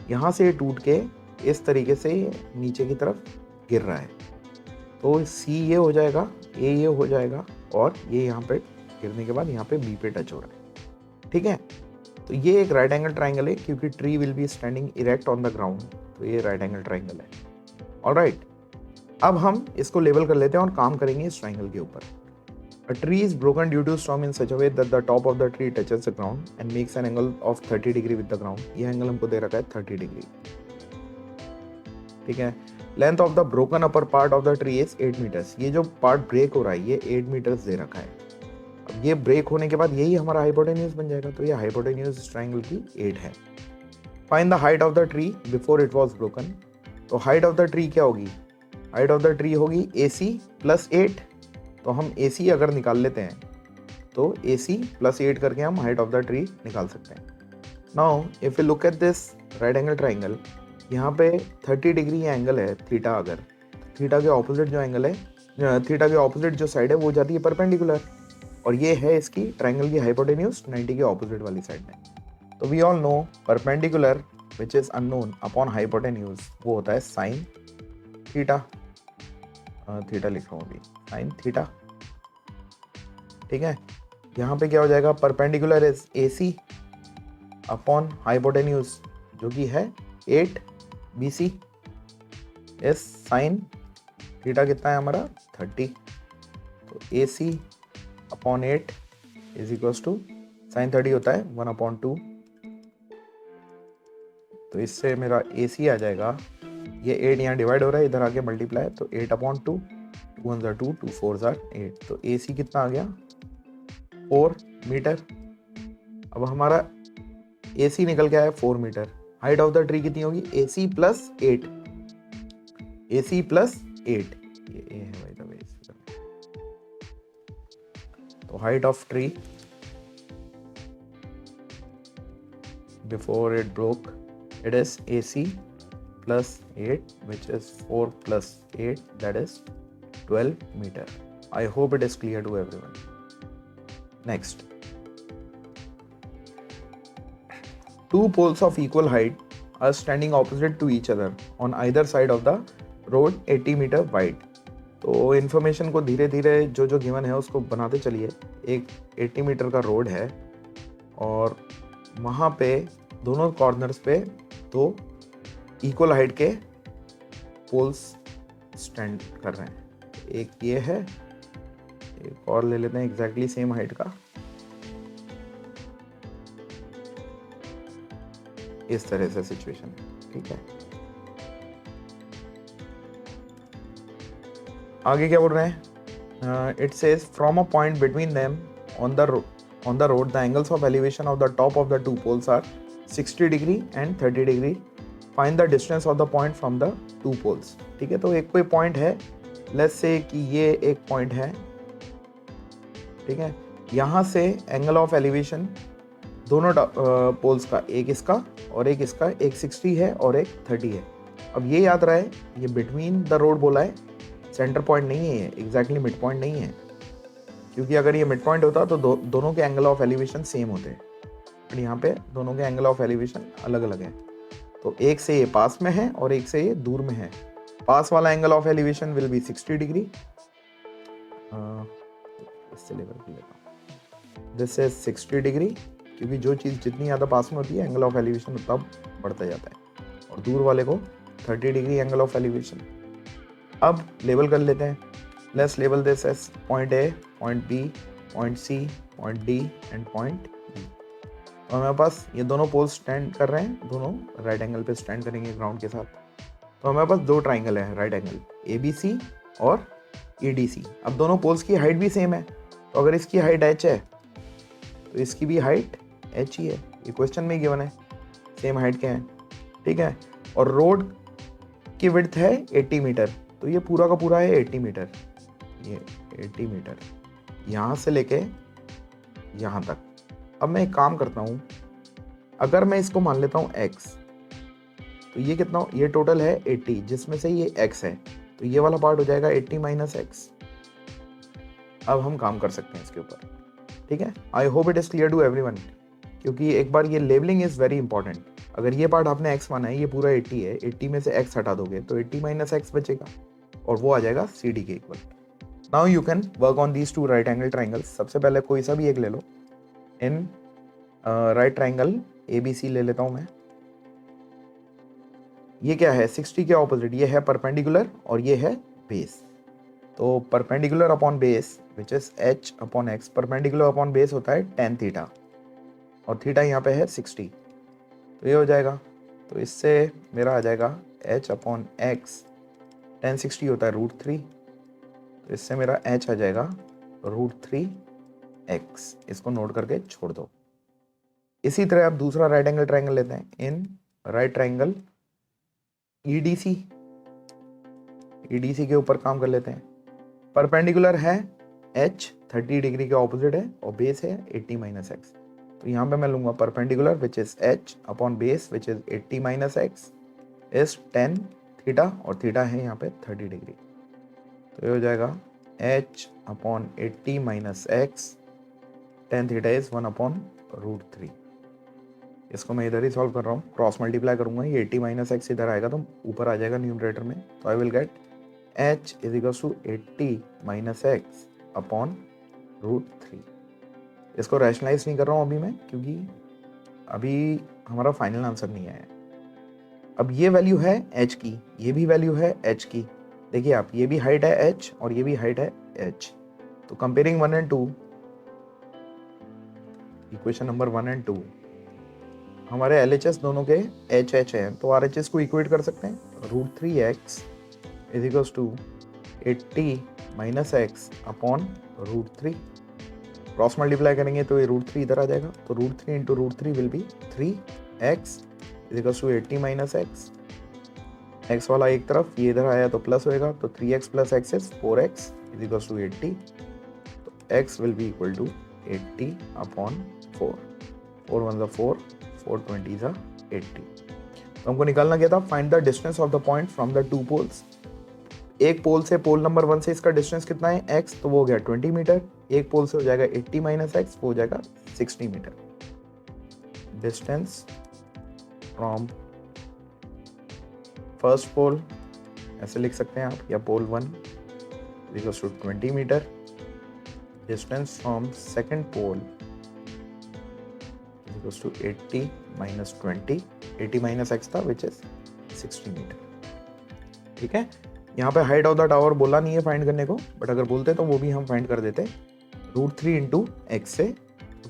यहाँ से टूट के इस तरीके से नीचे की तरफ गिर रहा है, तो C ये हो जाएगा, A ये हो जाएगा और ये यहाँ पे गिरने के बाद यहाँ पे B पे टच हो रहा है। ठीक है, तो ये एक राइट एंगल ट्राइंगल है, क्योंकि tree will be standing erect on the ground, तो ये राइट एंगल ट्राइंगल है। ऑलराइट, अब हम इसको लेबल कर लेते हैं और काम करेंगे इस ट्राइंगल के ऊपर। A tree is broken due to storm in such a way that the top of the tree touches the ground and makes an angle of 30 degree with the ground. ये एंगल हमको दे रखा है 30 degree. ठीक है, length of the broken upper part of the tree is 8 metres. ये जो part break हो रहा है ये 8 मीटर्स दे रखा है। अब ये ब्रेक होने के बाद यही हमारा हाइपोटेन्यूज बन जाएगा, तो ये हाइपोटेन्यूज इस ट्राइंगल की 8 है। Find the height of the tree before it was broken. तो हाइट ऑफ द ट्री क्या होगी? हाइट ऑफ द ट्री होगी AC प्लस 8। तो हम AC अगर निकाल लेते हैं तो AC प्लस 8 करके हम हाइट ऑफ द ट्री निकाल सकते हैं। Now if you look at this right angle triangle, यहाँ पे 30 डिग्री एंगल है थीटा। अगर थीटा के ऑपोजिट जो एंगल है, थीटा के ऑपोजिट जो साइड है वो जाती है परपेंडिकुलर, और ये है इसकी ट्राइंगल की हाइपोटेन्यूज 90 के ऑपोजिट वाली साइड में। तो we all know perpendicular which is unknown upon hypotenuse वो होता है साइन थीटा। थीटा लिख रहा हूँ अभी, साइन थीटा। ठीक है, यहाँ पे क्या हो जाएगा, perpendicular is AC upon hypotenuse जो कि है 8 BC इस साइन थीटा कितना है हमारा 30, तो AC upon 8 is equals to sine 30 होता है 1/2, तो इससे मेरा AC आ जाएगा, ये 8 यहाँ डिवाइड हो रहा है, इधर आके मल्टीप्लाई, तो 8/2, 2 1 2, 2 4 8, तो AC कितना आ गया 4 मीटर। अब हमारा AC निकल के आया 4 metre, height of the tree कितनी होगी AC प्लस 8, AC प्लस 8, ये A है भाई द बेस, तो height of tree before it broke it is AC plus 8 which is 4 plus 8 that is 12 meter. I hope it is clear to everyone. Next, two poles of equal height are standing opposite to each other on either side of the road 80 meter wide. तो information को धीरे धीरे जो जो given है उसको बनाते चलिए। एक 80 मीटर का रोड है और वहाँ पे दोनों कॉर्नर्स पे दो इक्वल हाइट के पोल्स स्टैंड कर रहे हैं। एक ये है, एक और ले लेते हैं एग्जैक्टली सेम हाइट का, इस तरह से सिचुएशन है, ठीक है। आगे क्या बोल रहे हैं, it says from a point between them on the road the angles of elevation of the top of the two poles are 60 degree and 30 degree, find the distance of the point from the two poles, ठीक है। तो एक कोई point है, let's say कि ये एक point है, ठीक है। यहाँ से एंगल ऑफ एलिवेशन दोनों पोल्स का, एक इसका और एक इसका, एक 60 है और एक 30 है। अब ये याद रहे ये बिटवीन द रोड बोला है, सेंटर पॉइंट नहीं है, ये एग्जैक्टली मिड पॉइंट नहीं है, क्योंकि अगर ये मिड पॉइंट होता तो दोनों के एंगल ऑफ एलिवेशन सेम होते, बट यहाँ पे दोनों के एंगल ऑफ एलिवेशन अलग अलग है। तो एक से ये पास में है और एक से ये दूर में है। पास वाला angle of elevation will be 60 degree, इससे लेवल कर लेता हूँ, दिस इज 60 डिग्री, क्योंकि जो चीज़ जितनी ज़्यादा पास में होती है एंगल ऑफ एलिवेशन उतना बढ़ता जाता है, और दूर वाले को 30 डिग्री एंगल ऑफ एलिवेशन। अब लेवल कर लेते हैं, let's level this as point A, point B, point C, point D and point B. तो हमारे पास ये दोनों पोल्स स्टैंड कर रहे हैं, दोनों राइट एंगल पे स्टैंड करेंगे ग्राउंड के साथ। तो हमारे पास दो ट्राइंगल है राइट एंगल, ABC और EDC। अब दोनों पोल्स की हाइट भी सेम है, तो अगर इसकी हाइट h है तो इसकी भी हाइट h ही है, ये क्वेश्चन में गिवन है, सेम हाइट के हैं, ठीक है। और रोड की विड्थ है 80 मीटर, तो ये पूरा का पूरा है 80 मीटर, ये 80 मीटर यहाँ से लेके यहाँ तक। अब मैं एक काम करता हूँ, अगर मैं इसको मान लेता हूँ x, तो ये कितना, ये टोटल है 80, जिसमें से ये x है, तो ये वाला पार्ट हो जाएगा 80 माइनस x। अब हम काम कर सकते हैं इसके ऊपर, ठीक है। I hope it is clear to everyone, क्योंकि एक बार ये लेबलिंग इज वेरी इंपॉर्टेंट। अगर ये पार्ट आपने x माना है, ये पूरा 80 है, 80 में से x हटा दोगे तो 80 माइनस x बचेगा, और वो आ जाएगा CD के equal. Now you can work on these two right angle triangles. सबसे पहले कोई सा भी एक ले लो, इन राइट ट्राइंगल ABC ले लेता हूं मैं। ये क्या है 60 के ऑपोजिट, ये है परपेंडिकुलर और ये है बेस। तो perpendicular upon base which is h upon x, perpendicular upon base होता है tan थीटा, और थीटा यहाँ पे है 60, तो ये हो जाएगा। तो इससे मेरा आ जाएगा h अपॉन x, tan 60 होता है √3, तो इससे मेरा h आ जाएगा √3x। इसको नोट करके छोड़ दो। इसी तरह आप दूसरा राइट एंगल ट्राइंगल लेते हैं, इन राइट ट्राइंगल EDC के ऊपर काम कर लेते हैं। परपेंडिकुलर है h 30 डिग्री के ऑपोजिट है, और बेस है 80 माइनस x। तो यहाँ पे मैं लूंगा perpendicular which is h upon base which is 80 minus x is tan theta, और थीटा है यहाँ पे 30 डिग्री। तो ये हो जाएगा h upon 80 minus x, tan theta is 1/√3। इसको मैं इधर ही सॉल्व कर रहा हूँ, क्रॉस मल्टीप्लाई करूंगा, ये 80 माइनस x इधर आएगा तो ऊपर आ जाएगा न्यूमरेटर में। तो I will get h is equals to 80 minus x upon √3। इसको रैशनलाइज नहीं कर रहा हूँ अभी मैं, क्योंकि अभी हमारा फाइनल आंसर नहीं आया है। अब ये वैल्यू है h की, ये भी वैल्यू है h की। देखिए आप, ये भी हाइट है h और ये भी हाइट है h। तो comparing 1 and 2, equation number 1 and 2, हमारे LHS दोनों के HH हैं, तो RHS को इक्वेट कर सकते हैं। √3x is equals to 80 minus x upon √3। Cross multiply करेंगे तो ये √3 इधर आ जाएगा, तो √3 into √3 will be 3x is equals to 80 minus x. X वाला एक तरफ, ये इधर आया तो प्लस होएगा, तो 3x plus x is 4x is equals to 80। तो x will be equal to 80 upon 4। 4 1 4, 4 20 80। तो हमको निकालना क्या था, find the distance of the point from the two poles. एक पोल से, पोल नंबर 1 से इसका डिस्टेंस कितना है x, तो वो हो गया 20 मीटर। एक पोल से हो जाएगा 80 माइनस एक्स, वो हो जाएगा 60 metre. Distance from first pole ऐसे लिख सकते हैं आप, या pole 1 equals to 20 metre. Distance from second pole equals to 80 minus 20, 80 minus x था विच इज 60 मीटर। ठीक है, यहाँ पे हाइट ऑफ द टावर बोला नहीं है फाइंड करने को, बट अगर बोलते तो वो भी हम फाइंड कर देते। √3 इंटू एक्स से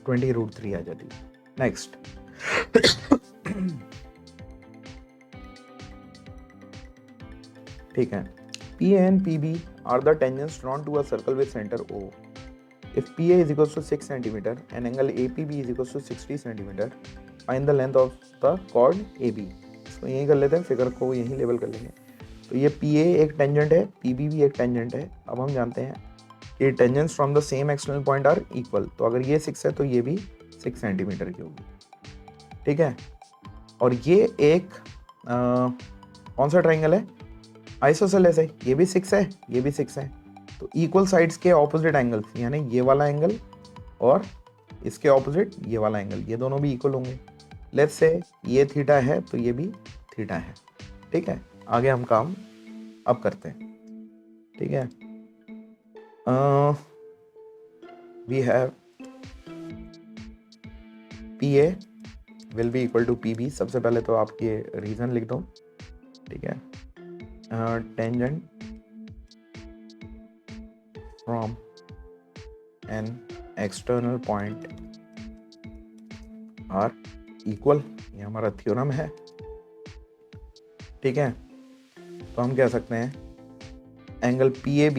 20 √3 आ जाती। नेक्स्ट, ठीक है, PA and PB are the tangents drawn to a circle with center O. If PA is equals to 6 cm and angle APB is equals to 60 cm, find the length of the chord AB. इसको यही कर लेते हैं, figure को यही level कर लेंगे। तो ये PA एक टेंजेंट है, PB भी एक टेंजेंट है। अब हम जानते हैं कि tangents from the same external point are equal, तो अगर ये 6 है तो ये भी 6 सेंटीमीटर की होगी। ठीक है, और ये एक कौन सा ट्राइंगल है, आइसोसेलेस है। ये भी 6 है, ये भी 6 है, तो इक्वल साइड्स के ऑपोजिट एंगल्स, यानी ये वाला एंगल और इसके ऑपोजिट ये वाला एंगल, ये दोनों भी इक्वल होंगे। लेट्स से ये थीटा है तो ये भी थीटा है। ठीक है, आगे हम काम अब करते हैं। ठीक है, we have PA will be equal to PB। सबसे पहले तो आप ये रीजन लिख दो। ठीक है, tangent from an external point are equal, ये हमारा थ्योरम है। ठीक है, तो हम कह सकते हैं angle PAB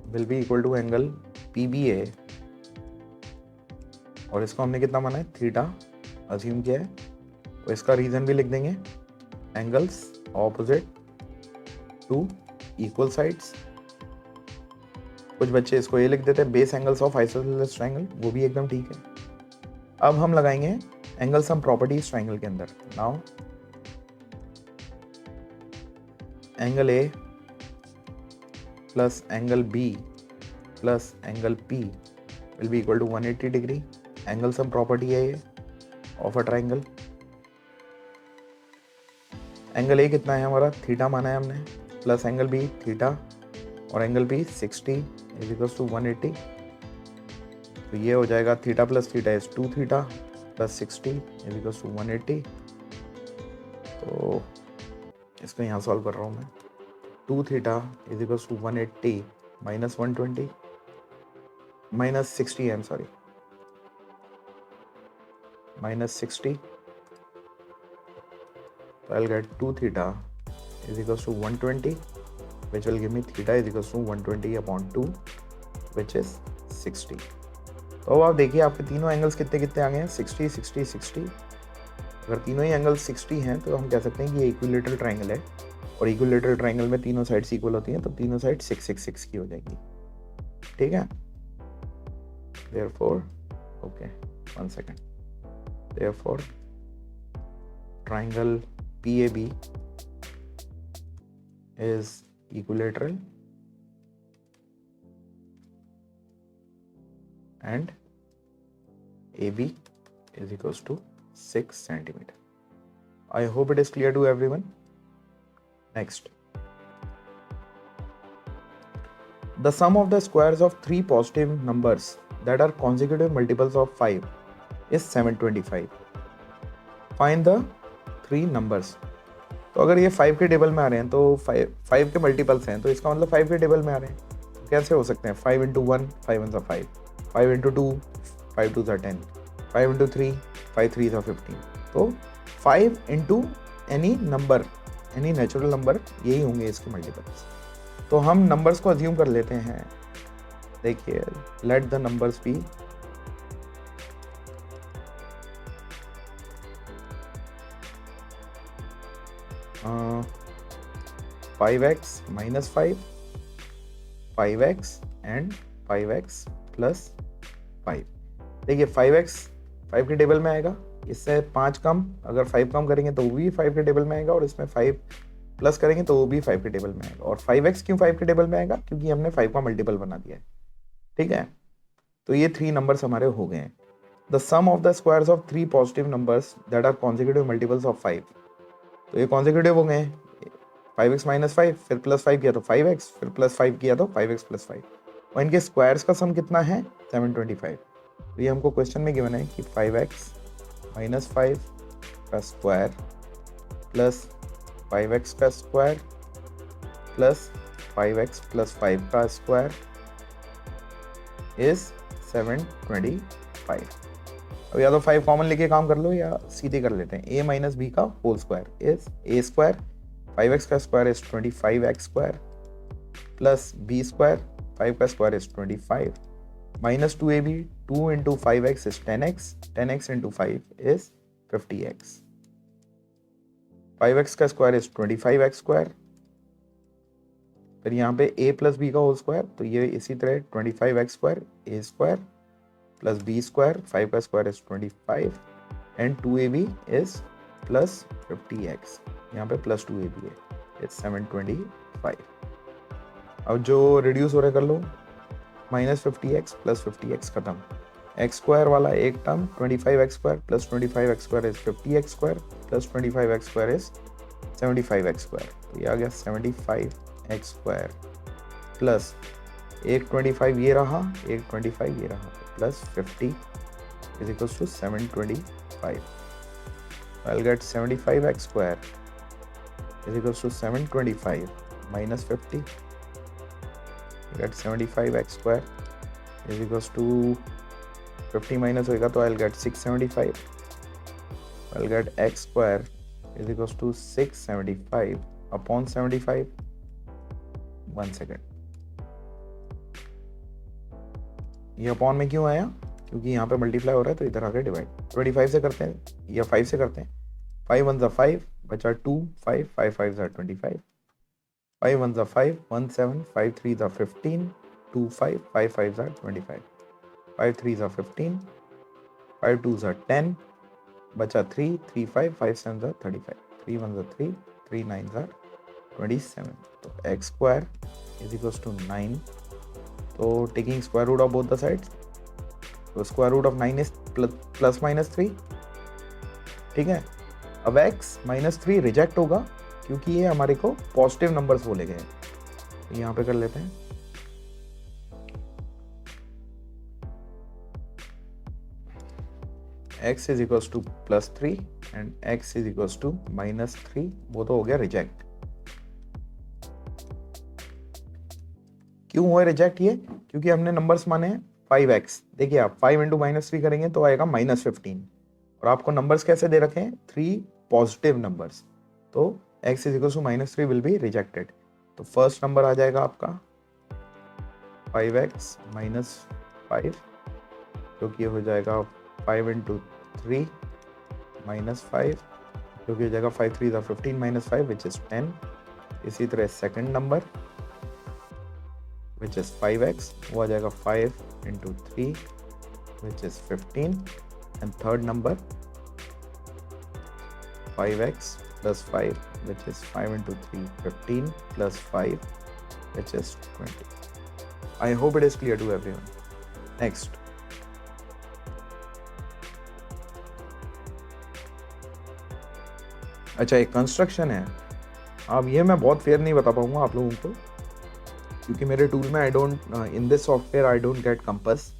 will be equal to angle PBA, और इसको हमने कितना माना है, थीटा अज्यूम किया है। तो इसका रीजन भी लिख देंगे, angles opposite to equal sides. कुछ बच्चे इसको ये लिख देते हैं base angles of isosceles triangle, वो भी एकदम ठीक है। अब हम लगाएंगे एंगल सम प्रॉपर्टीज ट्रायंगल के अंदर। Now angle A plus angle B plus angle P will be equal to 180 degree. Angle sum property है ये of a triangle. Angle A कितना है हमारा, थीटा माना है हमने, प्लस एंगल B थीटा, और angle B 60 is equal to 180। तो ये हो जाएगा theta plus theta is 2 theta plus 60 is equal to 180। तो इसको यहाँ सॉल्व कर रहा हूँ मैं। 2 theta is equal to 180 minus 120 minus 60, I am sorry, minus 60. So I'll get 2 theta is equals to 120, which will give me theta is equals to 120 upon 2, which is 60. तो अब आप देखिए आपके तीनों एंगल्स कितने कितने आ गए हैं, 60 60 60। अगर तीनों ही एंगल 60 हैं तो हम कह सकते हैं कि ये इक्विलेटरल ट्रायंगल है, और इक्विलेटरल ट्रायंगल में तीनों साइड्स इक्वल होती हैं, तो तीनों साइड 6 6 6 की हो जाएगी। ठीक है, therefore okay, 1 second, therefore triangle PAB is equilateral and AB is equals to 6 centimeter. I hope it is clear to everyone. Next, the sum of the squares of three positive numbers that are consecutive multiples of 5 is 725. Find the 3 numbers. तो अगर ये 5 के table में आ रहे हैं तो 5 के multiples हैं, तो इसका मतलब 5 के टेबल में आ रहे हैं। तो कैसे हो सकते हैं? 5 इंटू 1 5 1 5, 5 इंटू 2 5 2 10, 5 इंटू 3 5 3 15। तो 5 into any number, any natural number, यही होंगे इसके मल्टीपल्स। तो हम नंबर्स को अज्यूम कर लेते हैं। देखिए, let the numbers be 5x minus 5, 5x and 5x plus 5। देखिए 5x 5 के टेबल में आएगा, इससे 5 कम, अगर 5 कम करेंगे तो वो भी 5 के टेबल में आएगा, और इसमें 5 प्लस करेंगे तो वो भी 5 के टेबल में आएगा। और 5x क्यों 5 के टेबल में आएगा? क्योंकि हमने 5 का मल्टीपल बना दिया है। ठीक है, तो ये 3 नंबर्स हमारे हो गए हैं। The sum of the squares of 3 positive numbers that are consecutive multiples of 5। तो ये कॉन्जिक्यूटिव हो गए हैं। 5x माइनस 5, फिर प्लस 5 किया तो 5x, फिर प्लस 5 किया तो 5x प्लस 5, और इनके स्क्वायर्स का सम कितना है? 725। तो ये हमको क्वेश्चन में गिवन है कि 5x माइनस 5 का स्क्वायर प्लस 5x का स्क्वायर प्लस 5x प्लस 5 का स्क्वायर इज 725। अब या तो 5 कॉमन लेके काम कर लो या सीधे कर लेते हैं। a माइनस बी का whole square is a square, 5x का square is 25x square plus b square, 5 का square is 25 minus 2ab, 2 into 5x is 10x, 10x into 5 is 50x, 5x का स्क्वायर इज 25x स्क्वायर, फिर यहाँ पे a plus B का whole square, तो ये इसी तरह 25x square, a square plus b square, 5 का square is 25 and 2ab is plus 50x, यहाँ पे प्लस 2ab है, इज 725। अब जो रिड्यूस हो रहा है कर लो, माइनस 50x प्लस 50x खत्म, x स्क्वायर वाला एक term 25x square plus 25x square is 50x square plus 25x square is 75x square. तो ये आ गया 75x स्क्वायर प्लस एक 25 ये रहा, एक 25 ये रहा, plus 50 is equals to 725। I'll get 75x square is equals to 725 minus 50. You get 75x square is equals to 50 minus होगा तो I'll get 675. I'll get x square is equals to 675 upon 75. 1 second. ये upon में क्यों आया? क्योंकि यहाँ पे multiply हो रहा है तो इधर आकर डिवाइड। 25 से करते हैं या 5 से करते हैं। 5 1 5 बचा 2, 5 5 5 25, 5 1 5 1 7, 5 3 15, 2 5 5 5 25, 5 3 15, 5 2 10, बचा 3 3 5 5 7 35, 3 1 3, 3 9 27। तो x square is equals to 9। तो taking square root of both the sides, तो square root of 9 is plus minus 3। ठीक है, अब x माइनस 3 रिजेक्ट होगा क्योंकि ये हमारे को पॉजिटिव नंबर्स बोले गए हैं। तो यहाँ पे कर लेते हैं, x is equals to plus 3 and x is equals to minus 3, वो तो हो गया रिजेक्ट। क्यों हुआ रिजेक्ट ये? क्योंकि हमने नंबर्स माने 5x। देखिए आप 5 इंटू माइनस 3 करेंगे तो आएगा माइनस 15, और आपको नंबर्स कैसे दे रखे हैं? 3 पॉजिटिव नंबर्स, तो x is equal to minus 3 will be rejected. तो फर्स्ट नंबर आ जाएगा आपका 5x माइनस 5, जो कि हो जाएगा 5 इंटू 3 माइनस 5, जो कि हो जाएगा 5 3 15 माइनस 5 विच इज 10। इसी तरह second number which is 5x, वो आ जाएगा 5 into 3 which is 15, and third number 5x plus 5 which is 5 into 3 15 plus 5 which is 20. I hope it is clear to everyone. Next, अच्छा एक कंस्ट्रक्शन है। अब ये मैं बहुत फेयर नहीं बता पाऊंगा आप लोगों को क्योंकि मेरे टूल में in this software I don't get compass,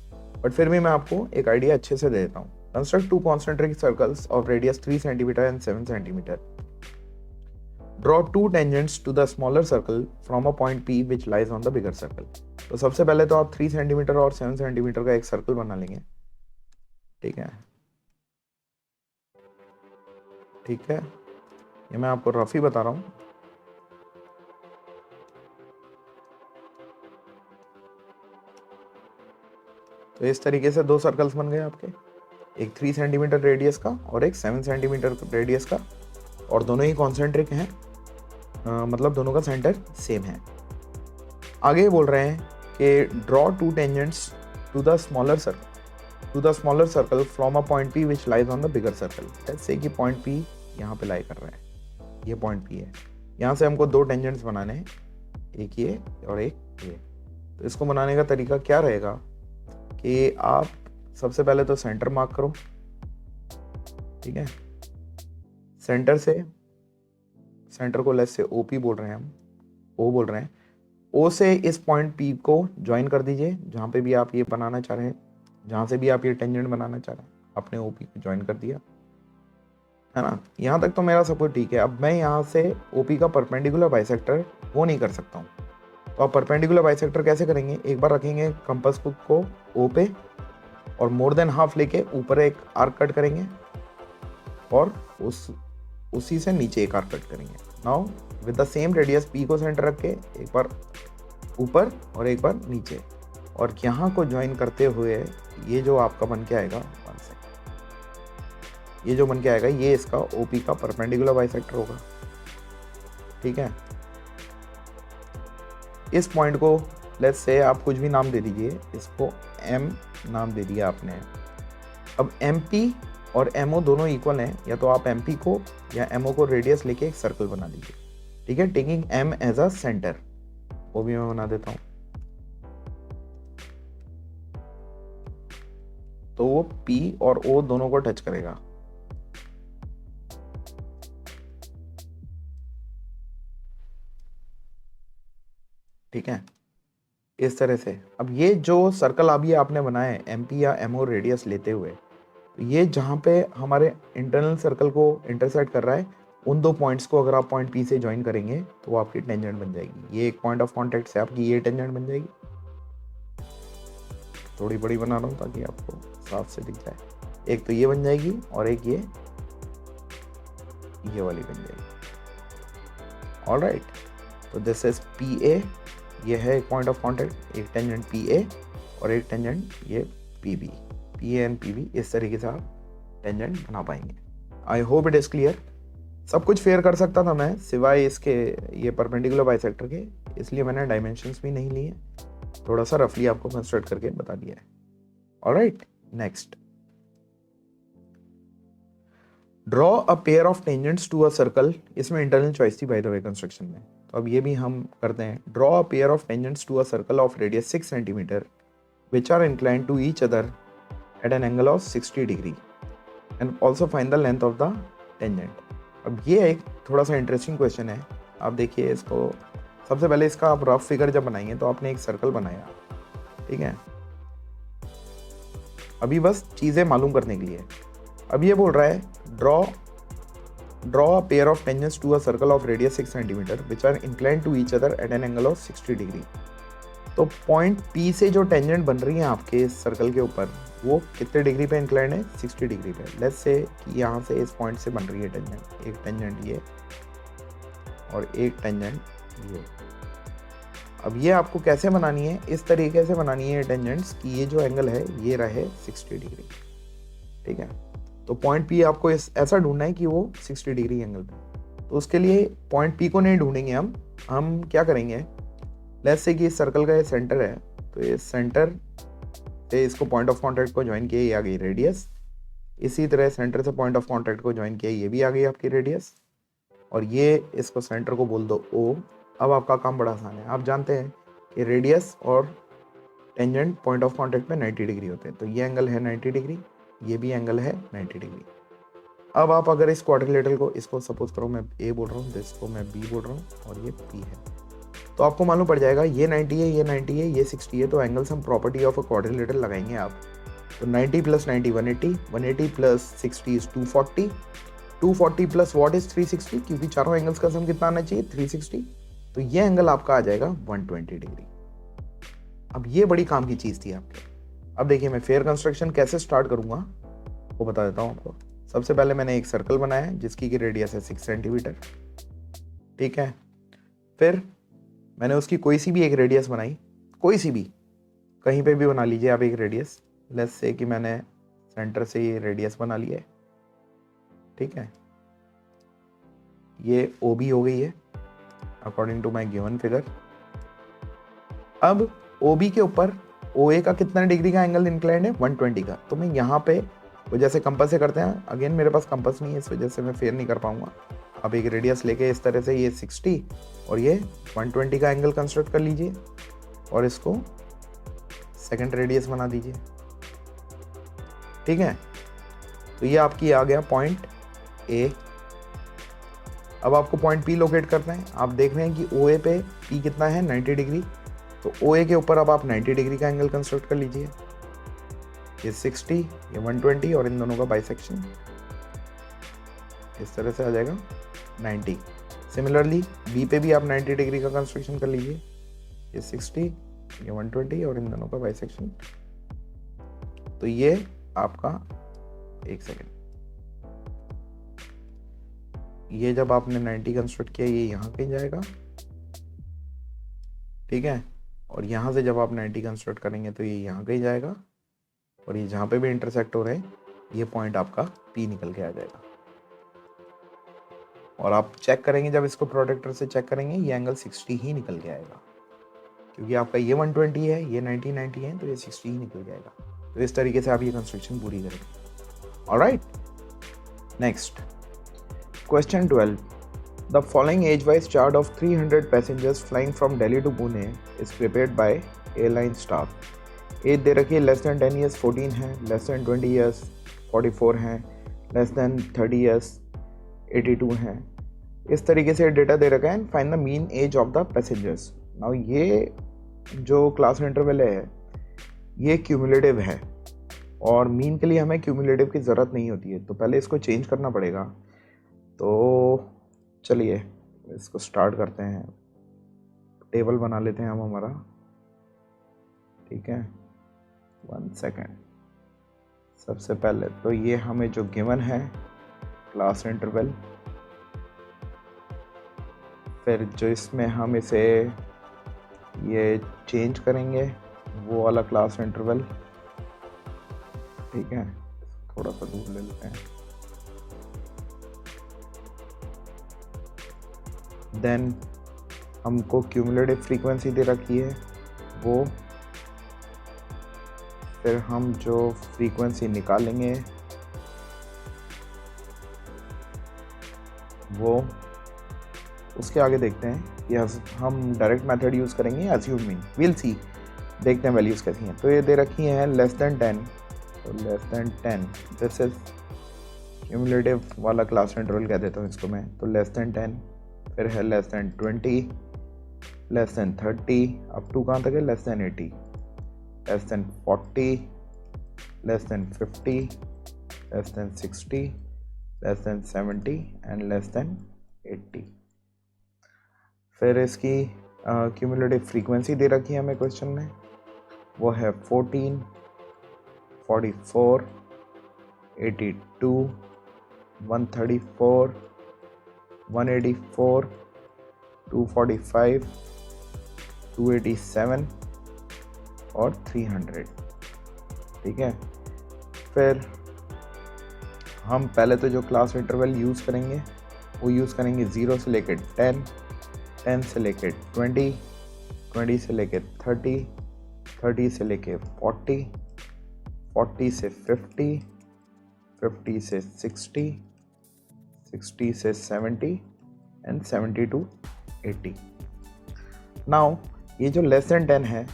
but फिर भी मैं आपको एक आइडिया अच्छे से दे देता हूँ। Construct two concentric circles of radius 3 centimetre and 7 centimetre. Draw two tangents to the smaller circle from a point P which lies on the bigger circle. तो सबसे पहले तो आप 3 सेंटीमीटर और 7 सेंटीमीटर का एक सर्कल बना लेंगे. ठीक है, ठीक है, ये मैं आपको रफ ही बता रहा हूँ. तो इस तरीके से 2 सर्कल्स बन गए आपके, एक 3 सेंटीमीटर रेडियस का और एक 7 सेंटीमीटर रेडियस का, और दोनों ही कॉन्सेंट्रिक हैं, मतलब दोनों का सेंटर सेम है. आगे बोल रहे हैं कि draw two tangents to the smaller circle from a point P which lies on the bigger circle. जैसे कि पॉइंट P यहाँ पे लाई कर रहा है, ये पॉइंट P है. यहाँ से हमको 2 टेंजेंट्स बनाने हैं, एक ये और एक ये. तो इसको बनाने का तरीका क्या रहेगा कि आप सबसे पहले तो सेंटर मार्क करो. ठीक है, सेंटर को लेट्स से OP बोल रहे हैं हम, O बोल रहे हैं. O से इस पॉइंट P को ज्वाइन कर दीजिए, जहाँ पे भी आप ये बनाना चाह रहे हैं, जहाँ से भी आप ये टेंजेंट बनाना चाह रहे हैं, आपने OP को ज्वाइन कर दिया है ना. यहाँ तक तो मेरा सब कुछ ठीक है. अब मैं यहाँ से OP का परपेंडिकुलर बाइसेक्टर वो नहीं कर सकता हूँ. तो आप परपेंडिकुलर बाइसेक्टर कैसे करेंगे, एक बार रखेंगे कंपास को O पे और मोर देन हाफ लेके ऊपर एक आर्क कट करेंगे और उसी से नीचे एक आर्क कट करेंगे. Now with the same radius P को सेंटर रख के एक बार ऊपर और एक बार नीचे, और यहाँ को ज्वाइन करते हुए ये जो आपका बन के आएगा, ये जो बन के आएगा ये इसका OP का परपेंडिकुलर बाइसेक्टर होगा. ठीक है, इस पॉइंट को लेट्स से आप कुछ भी नाम दे दीजिए, इसको M नाम दे दिया आपने. अब MP और MO दोनों इक्वल हैं, या तो आप MP को या MO को रेडियस लेके एक सर्कल बना दीजिए. ठीक है, taking M as a centre, वो भी मैं बना देता हूं. तो वो P और O दोनों को टच करेगा. ठीक है, इस तरह से. अब ये जो सर्कल अभी आपने बनाया है MP या MO रेडियस लेते हुए, तो ये जहाँ पे हमारे इंटरनल सर्कल को इंटरसेक्ट कर रहा है, उन 2 पॉइंट्स को अगर आप पॉइंट P से ज्वाइन करेंगे तो वो आपकी टेंजेंट बन जाएगी. ये एक पॉइंट ऑफ कांटेक्ट से आपकी ये टेंजेंट बन जाएगी. थोड़ी बड़ी बना रहा हूँ ताकि आपको साफ से दिख जाए. एक तो ये बन जाएगी और एक ये वाली बन जाएगी. ऑलराइट, तो दिस इज PA, ये है एक पॉइंट ऑफ कांटेक्ट, एक टेंजेंट PA और एक टेंजेंट ये PB. PA एंड PB, इस तरीके से आप टेंजेंट बना पाएंगे. आई होप इट इज क्लियर. सब कुछ फेयर कर सकता था मैं सिवाय इसके ये परपेंडिकुलर बाइसेक्टर के, इसलिए मैंने डायमेंशंस भी नहीं लिए, थोड़ा सा रफली आपको कंस्ट्रक्ट करके बता दिया है. Alright, next, draw a pair of tangents to a circle. इसमें इंटरनल चॉइस थी बाय द वे कंस्ट्रक्शन में, तो अब ये भी हम करते हैं. Draw a pair of tangents to a circle of radius 6 centimetre which are inclined to each other at an angle of 60 degree and also find the length of the tangent. अब ये एक थोड़ा सा इंटरेस्टिंग क्वेश्चन है. आप देखिए इसको, सबसे पहले इसका आप रफ फिगर जब बनाएंगे तो आपने एक सर्कल बनाया. ठीक है, अभी बस चीज़ें मालूम करने के लिए. अब ये बोल रहा है draw a pair of tangents to a circle of radius 6 centimetre which are inclined to each other at an angle of 60 degree. तो पॉइंट P से जो टेंजेंट बन रही है आपके इस सर्कल के ऊपर, वो कितने डिग्री पे इंक्लाइंड है, 60 डिग्री पे. लेट्स से कि यहाँ से इस पॉइंट से बन रही है टेंजेंट, एक टेंजेंट ये और एक टेंजेंट ये. अब ये आपको कैसे बनानी है, इस तरीके से बनानी है टेंजेंट्स कि ये जो एंगल है ये रहे 60 डिग्री. ठीक है, तो पॉइंट P आपको ऐसा ढूंढना है कि वो 60 डिग्री एंगल पे. तो उसके लिए पॉइंट P को नहीं ढूंढेंगे हम क्या करेंगे, लेट्स से कि इस सर्कल का ये सेंटर है, तो ये सेंटर से इसको पॉइंट ऑफ कांटेक्ट को ज्वाइन किया, ये आ गई रेडियस. इसी तरह सेंटर से पॉइंट ऑफ कांटेक्ट को ज्वाइन किया, ये भी आ गई आपकी रेडियस. और ये इसको सेंटर को बोल दो O. अब आपका काम बड़ा आसान है. आप जानते हैं कि रेडियस और टेंजेंट पॉइंट ऑफ कांटेक्ट पे 90 डिग्री होते हैं, तो ये एंगल है 90 डिग्री, ये भी एंगल है 90 डिग्री. अब आप अगर इस क्वाड्रिलेटरल को, इसको सपोज करो मैं A बोल रहा हूँ, इसको मैं B बोल रहा हूँ और ये P है, तो आपको मालूम पड़ जाएगा ये 90 है, ये 90 है, ये 60 है. तो angle sum property of a quadrilateral लगाएंगे आप, तो 90 plus 90 180, 180 plus 60 is 240, 240 plus what is 360, क्योंकि चारों एंगल्स का सम कितना आना चाहिए 360, तो ये एंगल आपका आ जाएगा 120 डिग्री। अब ये बड़ी काम की चीज थी आपके। अब देखिए मैं फेयर कंस्ट्रक्शन कैसे स्टार्ट करूंगा वो बता देता हूं आपको। सबसे पहले मैंने एक सर्कल बनाया है जिसकी की रेडियस है 6 सेंटीमीटर, ठीक है। फिर मैंने उसकी कोई सी भी एक रेडियस बनाई, कोई सी भी, कहीं पे भी बना लीजिए आप एक रेडियस। लेट्स से कि मैंने सेंटर से ये रेडियस बना लिया है, ठीक है। ये OB हो गई है according to my given figure. अब OB के ऊपर OA का कितना डिग्री का एंगल इंक्लाइंड है 120 का। तो मैं यहाँ पे वो जैसे कंपास से करते हैं, अगेन मेरे पास कंपास नहीं है इस वजह से मैं फेयर नहीं कर पाऊंगा। आप एक रेडियस लेके इस तरह से ये 60 और ये 120 का एंगल कंस्ट्रक्ट कर लीजिए और इसको सेकंड रेडियस बना दीजिए, ठीक है। तो ये आपकी आ गया पॉइंट A। अब आपको पॉइंट P लोकेट करना है। आप देख रहे हैं कि OA पे P कितना है 90 डिग्री, तो OA के ऊपर अब आप 90 डिग्री का एंगल कंस्ट्रक्ट कर लीजिए। ये 60, ये 120 और इन दोनों का बाइसेक्शन इस तरह से आ जाएगा 90। सिमिलरली B पे भी आप 90 डिग्री का कंस्ट्रक्शन कर लीजिए। ये 60, ये 120 और इन दोनों का बाइसेक्शन। तो ये आपका, एक सेकेंड, ये जब आपने 90 कंस्ट्रक्ट किया ये यहाँ कहीं जाएगा, ठीक है। और यहाँ से जब आप 90 कंस्ट्रक्ट करेंगे तो ये यहाँ कहीं जाएगा और ये जहाँ पे भी इंटरसेक्ट हो रहे हैं ये पॉइंट आपका P निकल के आ जाएगा। और आप चेक करेंगे जब इसको प्रोडक्टर से चेक करेंगे ये एंगल 60 ही निकल के आएगा, क्योंकि आपका ये 120 है, ये 90 है, तो ये 60 ही निकल जाएगा। तो इस तरीके से आप ये कंस्ट्रक्शन पूरी करेंगे। Alright, next question 12। The following age wise chart of 300 passengers flying from Delhi to Pune is prepared by airline staff. Age दे रखी है लेस देन 10 ईयर्स 14 है, लेस देन 20 ईयर्स 44 हैं, लेस देन 30 ईयर्स 82 हैं। इस तरीके से डेटा दे रखा है। Find the mean age of the passengers. Now ये जो क्लास इंटरवल है ये क्यूमुलेटिव है और मीन के लिए हमें क्यूमुलेटिव की ज़रूरत नहीं होती है, तो पहले इसको चेंज करना पड़ेगा। तो चलिए इसको स्टार्ट करते हैं, टेबल बना लेते हैं हम हमारा, ठीक है। 1 सेकेंड। सबसे पहले तो ये हमें जो गिवन है क्लास इंटरवल, फिर जो इसमें हम इसे ये चेंज करेंगे वो वाला क्लास इंटरवल, ठीक है। थोड़ा सा दूर ले लेते हैं। देन हमको क्यूमुलेटिव फ्रीक्वेंसी दे रखी है वो, फिर हम जो फ्रीक्वेंसी निकालेंगे वो उसके आगे देखते हैं कि हम डायरेक्ट मेथड यूज़ करेंगे एज्यूम मीन, विल सी, देखते हैं वैल्यूज़ कैसी हैं। तो ये दे रखी हैं लेस देन 10, तो less than 10 this is cumulative वाला क्लास इंटरवल कह देता हूँ इसको मैं। तो लेस देन 10, फिर है less than 20, less than 30, up to कहाँ तक है less than 80, less than 40, less than 50, less than 60, less than 70 and less than 80। फिर इसकी क्यूमुलेटिव फ्रीक्वेंसी दे रखी है हमें क्वेश्चन में, वो है 14, 44, 82, 134, 184, 245, 287 और 300, ठीक है। फिर हम पहले तो जो क्लास इंटरवल यूज़ करेंगे वो यूज़ करेंगे 0 से लेकर 10, 10 से लेकर 20, 20 से लेकर 30, 30 से लेकर 40, 40 से 50, 50 से 60, 60 से 70 एंड 70 टू 80। नाउ ये जो लेस देन 10 है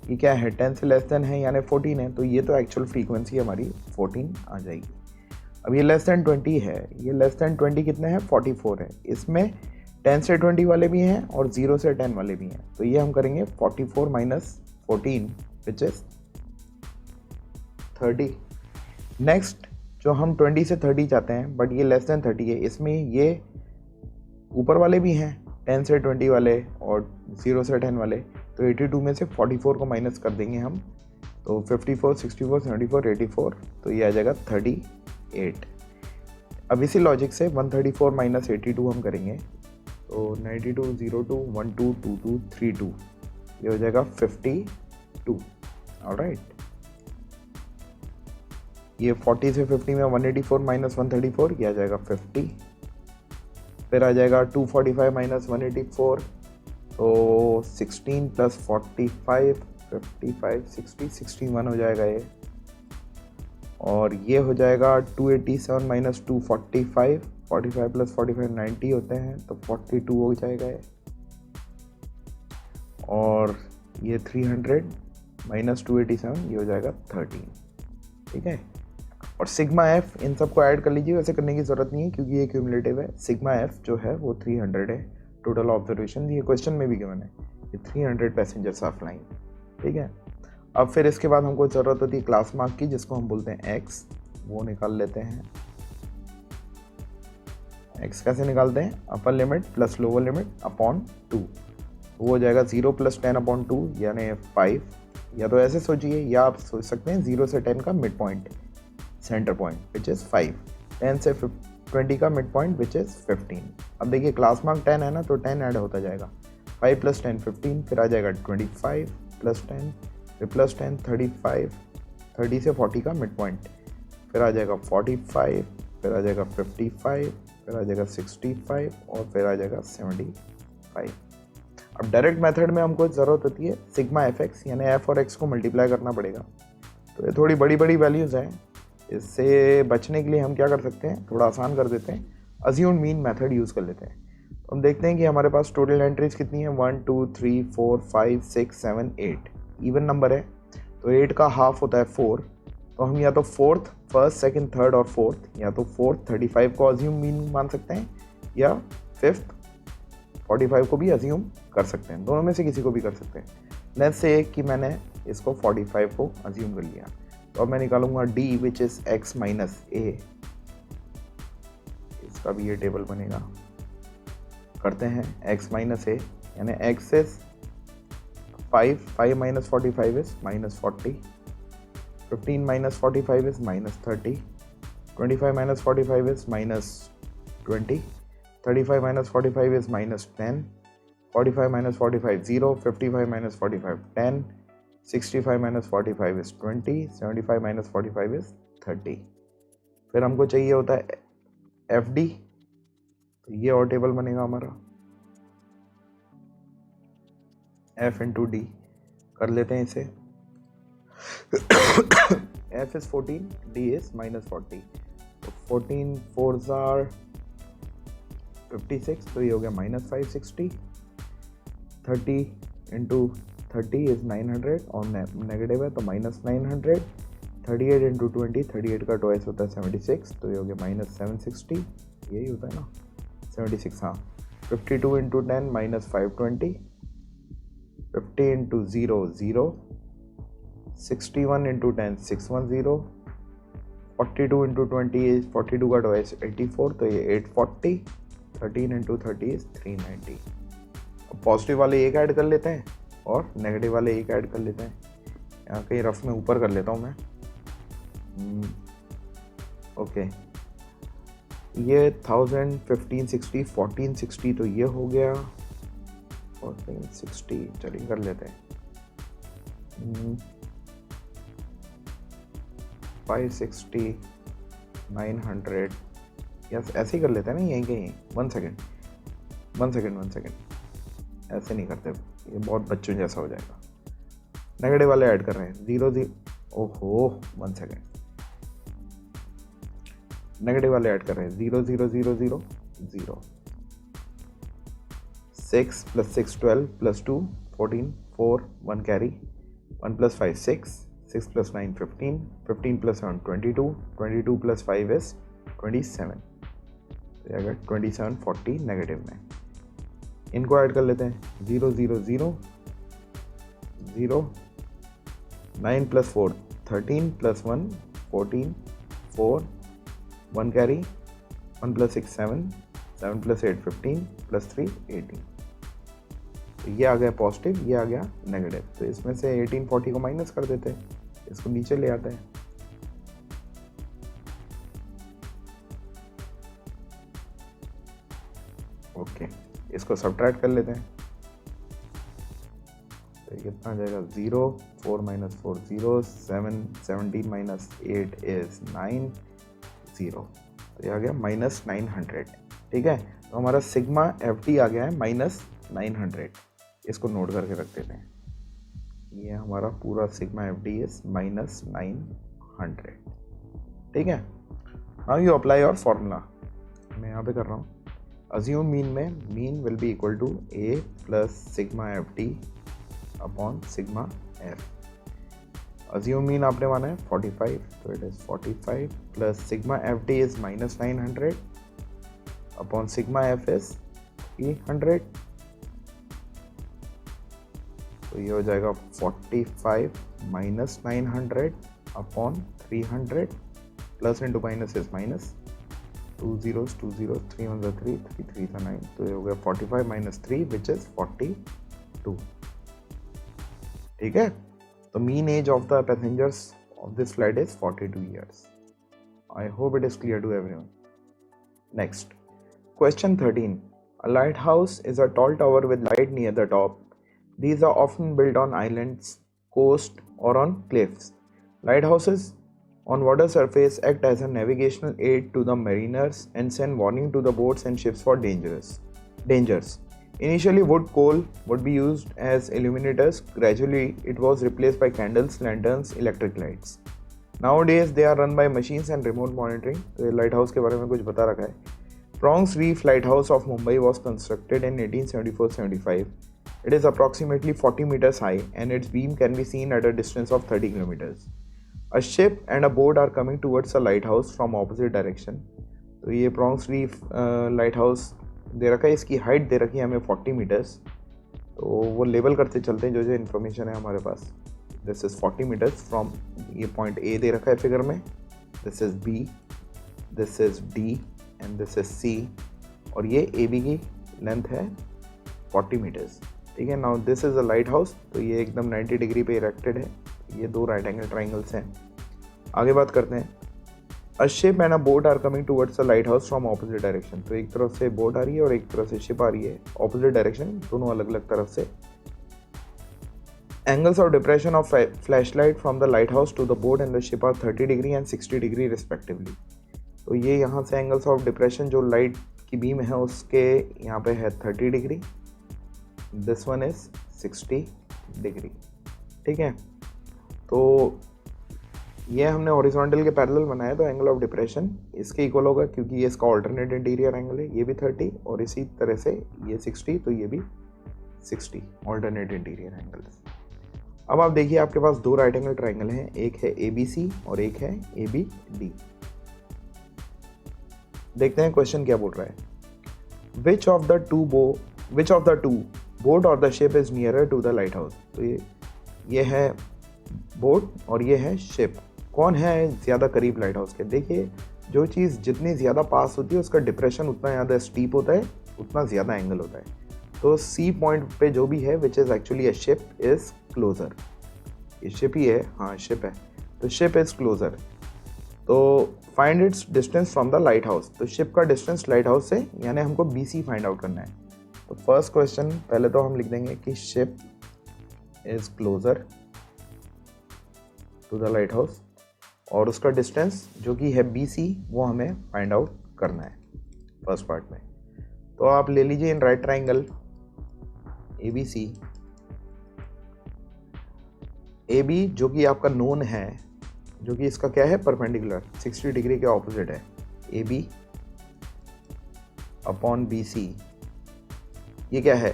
ये क्या है, 10 से लेस देन है यानी 14 है, तो ये तो एक्चुअल फ्रीक्वेंसी हमारी 14 आ जाएगी। अब ये लेस देन 20 है, ये लेस देन 20 कितने हैं 44 है, इसमें 10 से 20 वाले भी हैं और 0 से 10 वाले भी हैं, तो ये हम करेंगे 44 माइनस 14 विच इज 30। नेक्स्ट जो हम 20 से 30 चाहते हैं बट ये लेस देन 30 है, इसमें ये ऊपर वाले भी हैं 10 से 20 वाले और 0 से 10 वाले, तो 82 में से 44 को माइनस कर देंगे हम, तो 54, 64, 74, 84, तो ये आ जाएगा 38। अब इसी लॉजिक से 134 माइनस 82 हम करेंगे, तो 92, 02, 12, 22, 32, ये हो जाएगा 52। ऑलराइट, ये 40 से 50 में 184 माइनस 134, ये आ जाएगा 50। फिर आ जाएगा 245 माइनस 184, तो 16 प्लस 45, 55, 60, 61 हो जाएगा ये। और ये हो जाएगा 287 माइनस 245, 45 प्लस 45 90 होते हैं, तो 42 हो जाएगा ये। और ये 300 माइनस 287, ये हो जाएगा 13। ठीक है, और सिग्मा एफ इन सबको ऐड कर लीजिए, वैसे करने की ज़रूरत नहीं है क्योंकि ये क्यूमुलेटिव है। सिग्मा एफ जो है वो 300 है, टोटल ऑब्जर्वेशन ये क्वेश्चन में भी गिवन है, ये 300 पैसेंजर्स आर फ्लाइंग। ठीक है, अब फिर इसके बाद हमको ज़रूरत होती है क्लास मार्क की, जिसको हम बोलते हैं एक्स, वो निकाल लेते हैं। एक्स कैसे निकालते हैं? Upper limit plus lower limit upon 2, वो हो जाएगा 0 प्लस 10 अपॉन 2 यानी 5, या तो ऐसे सोचिए या आप सोच सकते हैं 0 से 10 का mid point, centre point which is 5, 10 से 20 का मिड पॉइंट विच इज़ 15। अब देखिए क्लास मार्क 10 है ना, तो 10 ऐड होता जाएगा, 5 प्लस 10 15, फिर आ जाएगा 25 प्लस 10, फिर प्लस 10 35, 30 से 40 का मिड पॉइंट, फिर आ जाएगा 45, फिर आ जाएगा 55, फिर आ जाएगा 65 और फिर आ जाएगा 75। अब डायरेक्ट मेथड में हमको ज़रूरत होती है सिग्मा एफ एक्स, यानी एफ और एक्स को मल्टीप्लाई करना पड़ेगा। तो ये थोड़ी बड़ी बड़ी वैल्यूज़ हैं, इससे बचने के लिए हम क्या कर सकते हैं, थोड़ा आसान कर देते हैं, अज्यूम मीन मेथड यूज़ कर लेते हैं। तो हम देखते हैं कि हमारे पास टोटल एंट्रीज कितनी है, 1 2 3 4 5 6 7 8, इवन नंबर है, तो 8 का हाफ होता है 4, तो हम या तो फोर्थ, फर्स्ट, सेकंड, थर्ड और फोर्थ, या तो फोर्थ 35 को अज्यूम मीन मान सकते हैं, या फिफ्थ 45 को भी अज्यूम कर सकते हैं, दोनों में से किसी को भी कर सकते हैं। लेट्स से कि मैंने इसको 45 को अज्यूम कर लिया, तो अब मैं निकालूंगा D which is X minus A, इसका भी ये टेबल बनेगा। करते हैं एक्स माइनस ए, यानी x is 5 minus 45 is minus 40, 15 minus 45 is minus 30, 25 minus 45 is minus 20, 35 minus 45 is minus 10, 45 minus 45 0, 55 minus 45 10, 65 minus 45 is 20, 75 minus 45 is 30। फिर हमको चाहिए होता है एफ डी, तो ये और टेबल बनेगा हमारा, एफ इंटू डी, कर लेते हैं इसे। F is 14, D is minus 40, तो 14 4s are 56, तो ये हो गया माइनस 560, 30 इंटू 30 इज 900 और नेगेटिव है तो माइनस 900, 38 इंटू 20, 38 का ट्वाइस होता है 76, तो ये हो गया माइनस 760, यही होता है ना 76, हाँ। 52 into 10 minus 520, 50 into 0 0, 61 into 10 610, 42 into 20 is 42 का ट्वाइस 84, तो ये 840, 13 इंटू 30 इज 390। अब पॉजिटिव वाले एक ऐड कर लेते हैं और नेगेटिव वाले एक ऐड कर लेते हैं, यहाँ कहीं रफ में ऊपर कर लेता हूँ मैं। ओके, ये 1000 1560 1460, तो ये हो गया 1460, चलिए कर लेते हैं 560 900, यस ऐसे ही कर लेते हैं ना, यहीं कहीं। वन सेकेंड, ऐसे नहीं करते, ये बहुत बच्चों जैसा हो जाएगा। नेगेटिव वाले ऐड कर रहे हैं 0 0, ओहो 1 सेकेंड, नेगेटिव वाले ऐड कर रहे हैं 0 0 0 0 0, 6 plus 6 12 plus 2 14, 4 1 carry, 1 plus 5 6, 6 plus 9 15, 15 plus 7 22, 22 plus 5 is 27, अगर 27 40 नेगेटिव में। इनको ऐड कर लेते हैं 0 0 0 0, 9 प्लस 4 13 + 1 14 4 1 कैरी 1 + 6 7 7 + 8 15 + 3 18। तो ये आ गया पॉजिटिव, ये आ गया नेगेटिव। तो इसमें से 18 40 को माइनस कर देते हैं, इसको नीचे ले आते हैं। ओके, इसको सब्ट्रैक्ट कर लेते हैं। तो ये कितना आ जाएगा 0 4 - 4 0 7 17 - 8 इज 9 0। तो ये आ गया -900। ठीक है, तो हमारा सिग्मा FD आ गया है -900। इसको नोट करके रख देते हैं। ये हमारा पूरा सिग्मा FD इज -900। ठीक है, now you apply your formula. मैं यहाँ पे कर रहा हूँ। अज्यूम मीन में mean will be equal to A + sigma FD upon sigma F। Assume mean आपने माना है 45, तो it is 45 + sigma FD is -900 upon sigma F is 300। तो ये हो जाएगा 45 - 900 अपॉन 300 plus into minus is minus 2 zeros 2 zeros 3 1 3 3 3 था 9। तो ये हो गया 45 - 3 विच इज 42। ठीक है, तो mean age of the passengers of this flight is 42 years। I hope it is clear to everyone. Next question 13। A lighthouse is a tall tower with light near the top. These are often built on islands, coast, or on cliffs. Lighthouses on water surface act as a navigational aid to the mariners and send warning to the boats and ships for dangers. Initially, wood coal would be used as illuminators. Gradually, it was replaced by candles, lanterns, electric lights. Nowadays, they are run by machines and remote monitoring. तो ये lighthouse के बारे में कुछ बता रखा है। Prongs Reef Lighthouse of Mumbai was constructed in 1874-75. It is approximately 40 meters high and its beam can be seen at a distance of 30 kilometers. A ship and a boat are coming towards the lighthouse from opposite direction. तो ये Prongs Reef Lighthouse दे रखा है, इसकी height दे रखी है हमें 40 metres. तो वो लेवल करते चलते हैं जो जो इन्फॉर्मेशन है हमारे पास। दिस इज़ 40 मीटर्स फ्रॉम, ये पॉइंट ए दे रखा है फिगर में, this is B, this is D and this is C, और ये ए बी की लेंथ है 40 मीटर्स। ठीक है, now this is a light house. तो ये एकदम 90 डिग्री पे इरेक्टेड है। ये दो राइट एंगल ट्राइंगल्स हैं। आगे बात करते हैं। A ship and a boat are coming towards the light house from opposite direction. तो एक तरफ से बोट आ रही है और एक तरफ से शिप आ रही है, ऑपोजिट डायरेक्शन, दोनों अलग अलग तरफ से। Angles of depression of flashlight from the lighthouse to the boat and the ship are 30 degree and 60 degree respectively. तो ये यहाँ से एंगल्स ऑफ डिप्रेशन जो लाइट की बीम है उसके यहाँ पे है 30 degree, this one is 60 degree. ठीक है, तो ये हमने हॉरिजॉन्टल के पैरेलल बनाया, तो एंगल ऑफ डिप्रेशन इसके इक्वल होगा क्योंकि ये इसका ऑल्टरनेट इंटीरियर एंगल है। ये भी 30 और इसी तरह से ये 60, तो ये भी 60 ऑल्टरनेट इंटीरियर एंगल्स। अब आप देखिए आपके पास दो राइट एंगल ट्राइंगल हैं, एक है ABC और एक है ABD। देखते हैं क्वेश्चन क्या बोल रहा है। Which of the two boat और the ship is nearer to the light house. तो ये है बोट और ये है शिप, कौन है ज़्यादा करीब लाइट हाउस के। देखिए जो चीज़ जितनी ज़्यादा पास होती है उसका डिप्रेशन उतना ज़्यादा स्टीप होता है, उतना ज़्यादा एंगल होता है। तो C पॉइंट पे जो भी है which is actually a ship is closer. ये शिप ही है, हाँ शिप है, तो शिप इज़ क्लोजर। तो find its distance from the light house. तो शिप का डिस्टेंस लाइट हाउस से यानी हमको BC फाइंड आउट करना है। तो फर्स्ट क्वेश्चन पहले तो हम लिख देंगे कि ship is closer to the light house और उसका डिस्टेंस जो कि है BC वो हमें फाइंड आउट करना है फर्स्ट पार्ट में। तो आप ले लीजिए in right triangle ABC, AB जो कि आपका नोन है, जो कि इसका क्या है परपेंडिकुलर 60 डिग्री के ऑपोजिट है, AB अपॉन BC। ये क्या है,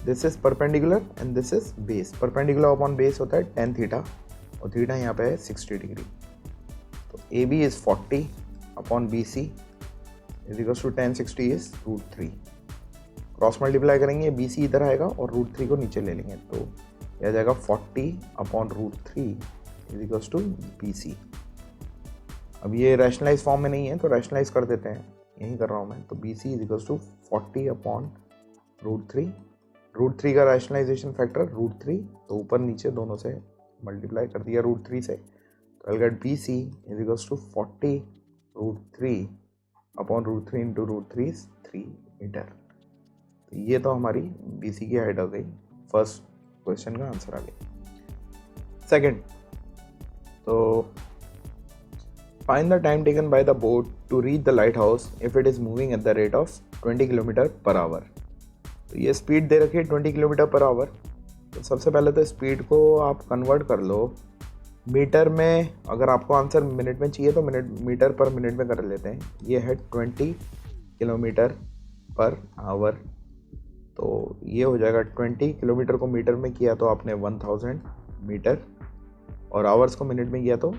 this is perpendicular and this is base. Perpendicular upon base होता है tan थीटा और थीटा यहाँ पे है 60 डिग्री। तो AB is 40 upon BC is equal to tan 60 is √3। Cross multiply करेंगे, BC इधर आएगा और √3 को नीचे ले लेंगे, तो यह आ जाएगा 40 upon √3 is equals to BC। अब ये रैशनलाइज फॉर्म में नहीं है तो रैशनलाइज कर देते हैं, यही कर रहा हूँ मैं। तो BC इज इक्वल्स टू 40/√3। √3 का रैशनलाइजेशन फैक्टर √3, तो ऊपर नीचे दोनों से मल्टीप्लाई कर दिया √3 से, तो I get BC is equals to 40√3/√3 into √3 is 3 metre. तो ये तो हमारी BC की हाइट आ गई, फर्स्ट क्वेश्चन का आंसर आ गया। सेकंड, तो find the time taken by the boat to reach the light house if it is moving at the rate of 20 km/h। तो ये स्पीड दे रखी है 20 km/h। तो सबसे पहले तो स्पीड को आप कन्वर्ट कर लो मीटर में। अगर आपको आंसर मिनट में चाहिए तो मीटर पर मिनट में कर लेते हैं। ये है 20 km/h, तो ये हो जाएगा 20 किलोमीटर को मीटर में किया तो आपने 1000 मीटर, और आवर्स को मिनट में किया तो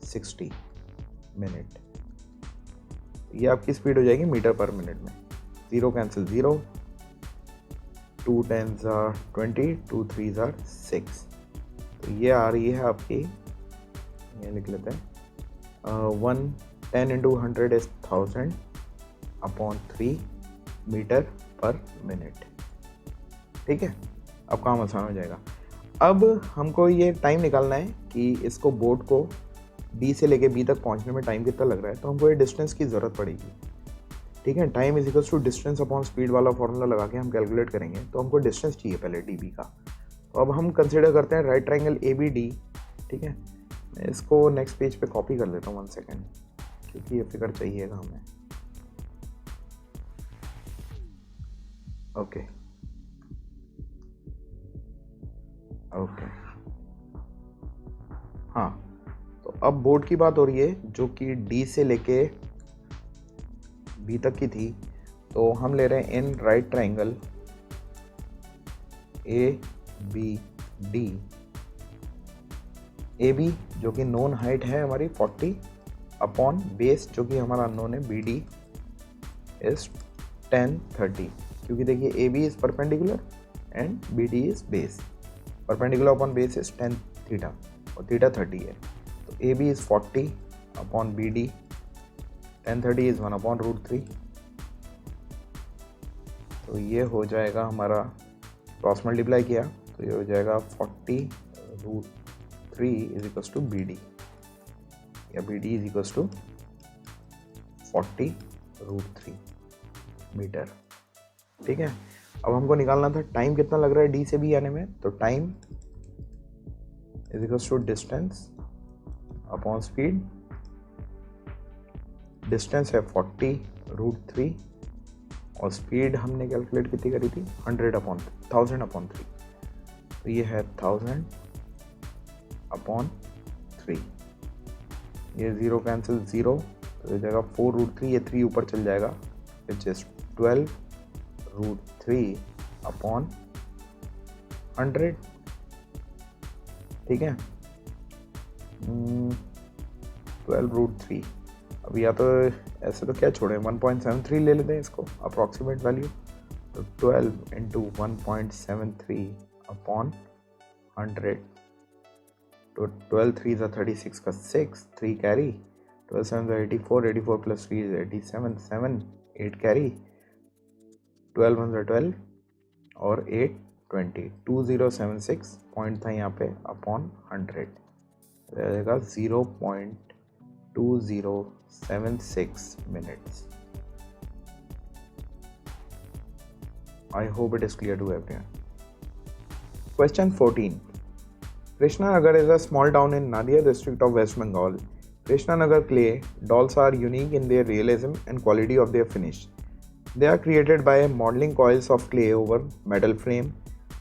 60 मिनट। ये आपकी स्पीड हो जाएगी मीटर पर मिनट में। 0 cancel 0, 2 10s are 20, 2 3s are 6। तो ये आ रही है आपकी, ये लिख लेते हैं, 110 into 100 is 1000/3 मीटर पर मिनट। ठीक है, अब काम आसान हो जाएगा। अब हमको ये टाइम निकालना है कि इसको बोट को B से लेके B तक पहुंचने में टाइम कितना लग रहा है। तो हमको ये डिस्टेंस की ज़रूरत पड़ेगी। ठीक है, time is equals to distance upon speed वाला फॉर्मूला लगा के हम कैलकुलेट करेंगे। तो हमको डिस्टेंस चाहिए पहले DB का। तो अब हम कंसिडर करते हैं राइट ट्राइंगल ABD। ठीक है, मैं इसको नेक्स्ट पेज पे कॉपी कर लेता हूँ 1 सेकेंड, क्योंकि ये फिगर चाहिएगा हमें। ओके, हाँ, तो अब बोर्ड की बात हो रही है जो कि D से लेके B तक की थी। तो हम ले रहे हैं in right triangle ABD। AB जो कि नोन हाइट है हमारी 40 अपॉन बेस जो कि हमारा अननोन है BD इज 10 30, क्योंकि देखिए AB is perpendicular and BD is base. Perpendicular upon base is 10 theta और थीटा 30 है। तो AB is 40 upon BD, 10 30 is 1/√3। तो ये हो जाएगा हमारा, क्रॉस मल्टीप्लाई किया तो ये हो जाएगा 40√3 इज इक्वल्स टू BD, या BD is equals to 40√3 metre. ठीक है, अब हमको निकालना था टाइम कितना लग रहा है D से B आने में। तो time is equals to distance upon speed. Distance है 40√3 और स्पीड हमने कैलकुलेट कितनी करी थी 1000/3। तो ये है 1000/3। ये 0 कैंसिल 0, तो ये जाएगा 4√3, ये 3 ऊपर चल जाएगा, विच इज 12√3/100। ठीक है, 12√3। अब या तो ऐसे तो क्या छोड़े, 1.73 ले लेते हैं इसको अप्रॉक्सीमेट वैल्यू। तो 12 इंटू 1.73/100, तो 12 3s are 36 का 6, 3 carry, 12 7s are 84, 84 plus 3 is 87, 7 8 carry, 12 1s are 12 और 8 20, 2076 पॉइंट था यहाँ पे अपॉन 100, रहेगा 0.2076 minutes. I hope it is clear to everyone. Question 14. Krishnanagar is a small town in Nadia district of West Bengal. Krishnanagar clay dolls are unique in their realism and quality of their finish. They are created by modeling coils of clay over metal frame.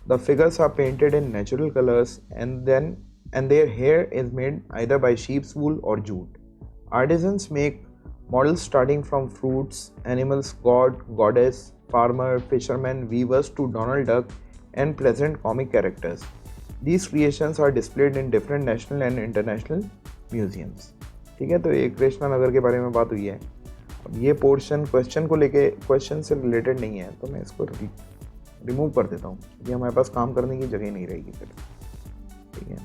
The figures are painted in natural colors and their hair is made either by sheep's wool or jute. Artisans make models starting from fruits, animals, god, goddess, farmer, fisherman, weavers to Donald Duck and present comic characters. These creations are displayed in different national and international museums. ठीक है, तो ये कृष्णानगर के बारे में बात हुई है। अब ये पोर्शन क्वेश्चन को लेके, क्वेश्चन से रिलेटेड नहीं है, तो मैं इसको रिमूव कर देता हूँ क्योंकि हमारे पास काम करने की जगह नहीं रहेगी फिर। ठीक है,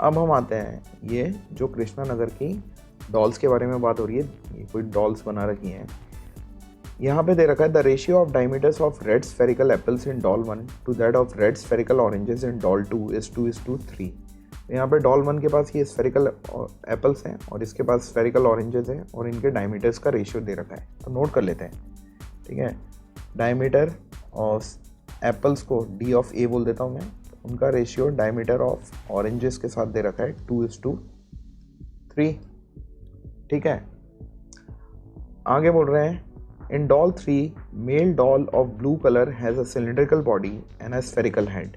अब हम आते हैं, ये जो कृष्णा नगर की डॉल्स के बारे में बात हो रही है, ये कोई डॉल्स बना रखी हैं। यहाँ पे दे रखा है the ratio of diameters of red spherical apples in doll 1 to that of red spherical oranges in doll 2 is 2:3। यहाँ पे डॉल 1 के पास ये स्फेरिकल एप्पल्स हैं और इसके पास स्फेरिकल ऑरेंजेस हैं और इनके डायमीटर्स का रेशियो दे रखा है, तो नोट कर लेते हैं। ठीक है, डायमीटर ऑफ एप्पल्स को डी ऑफ ए बोल देता हूँ मैं, उनका रेशियो डायमीटर ऑफ ऑरेंजेस के साथ दे रखा है 2:3। ठीक है, आगे बोल रहे हैं in doll 3 male doll of blue colour has a cylindrical body and a spherical head.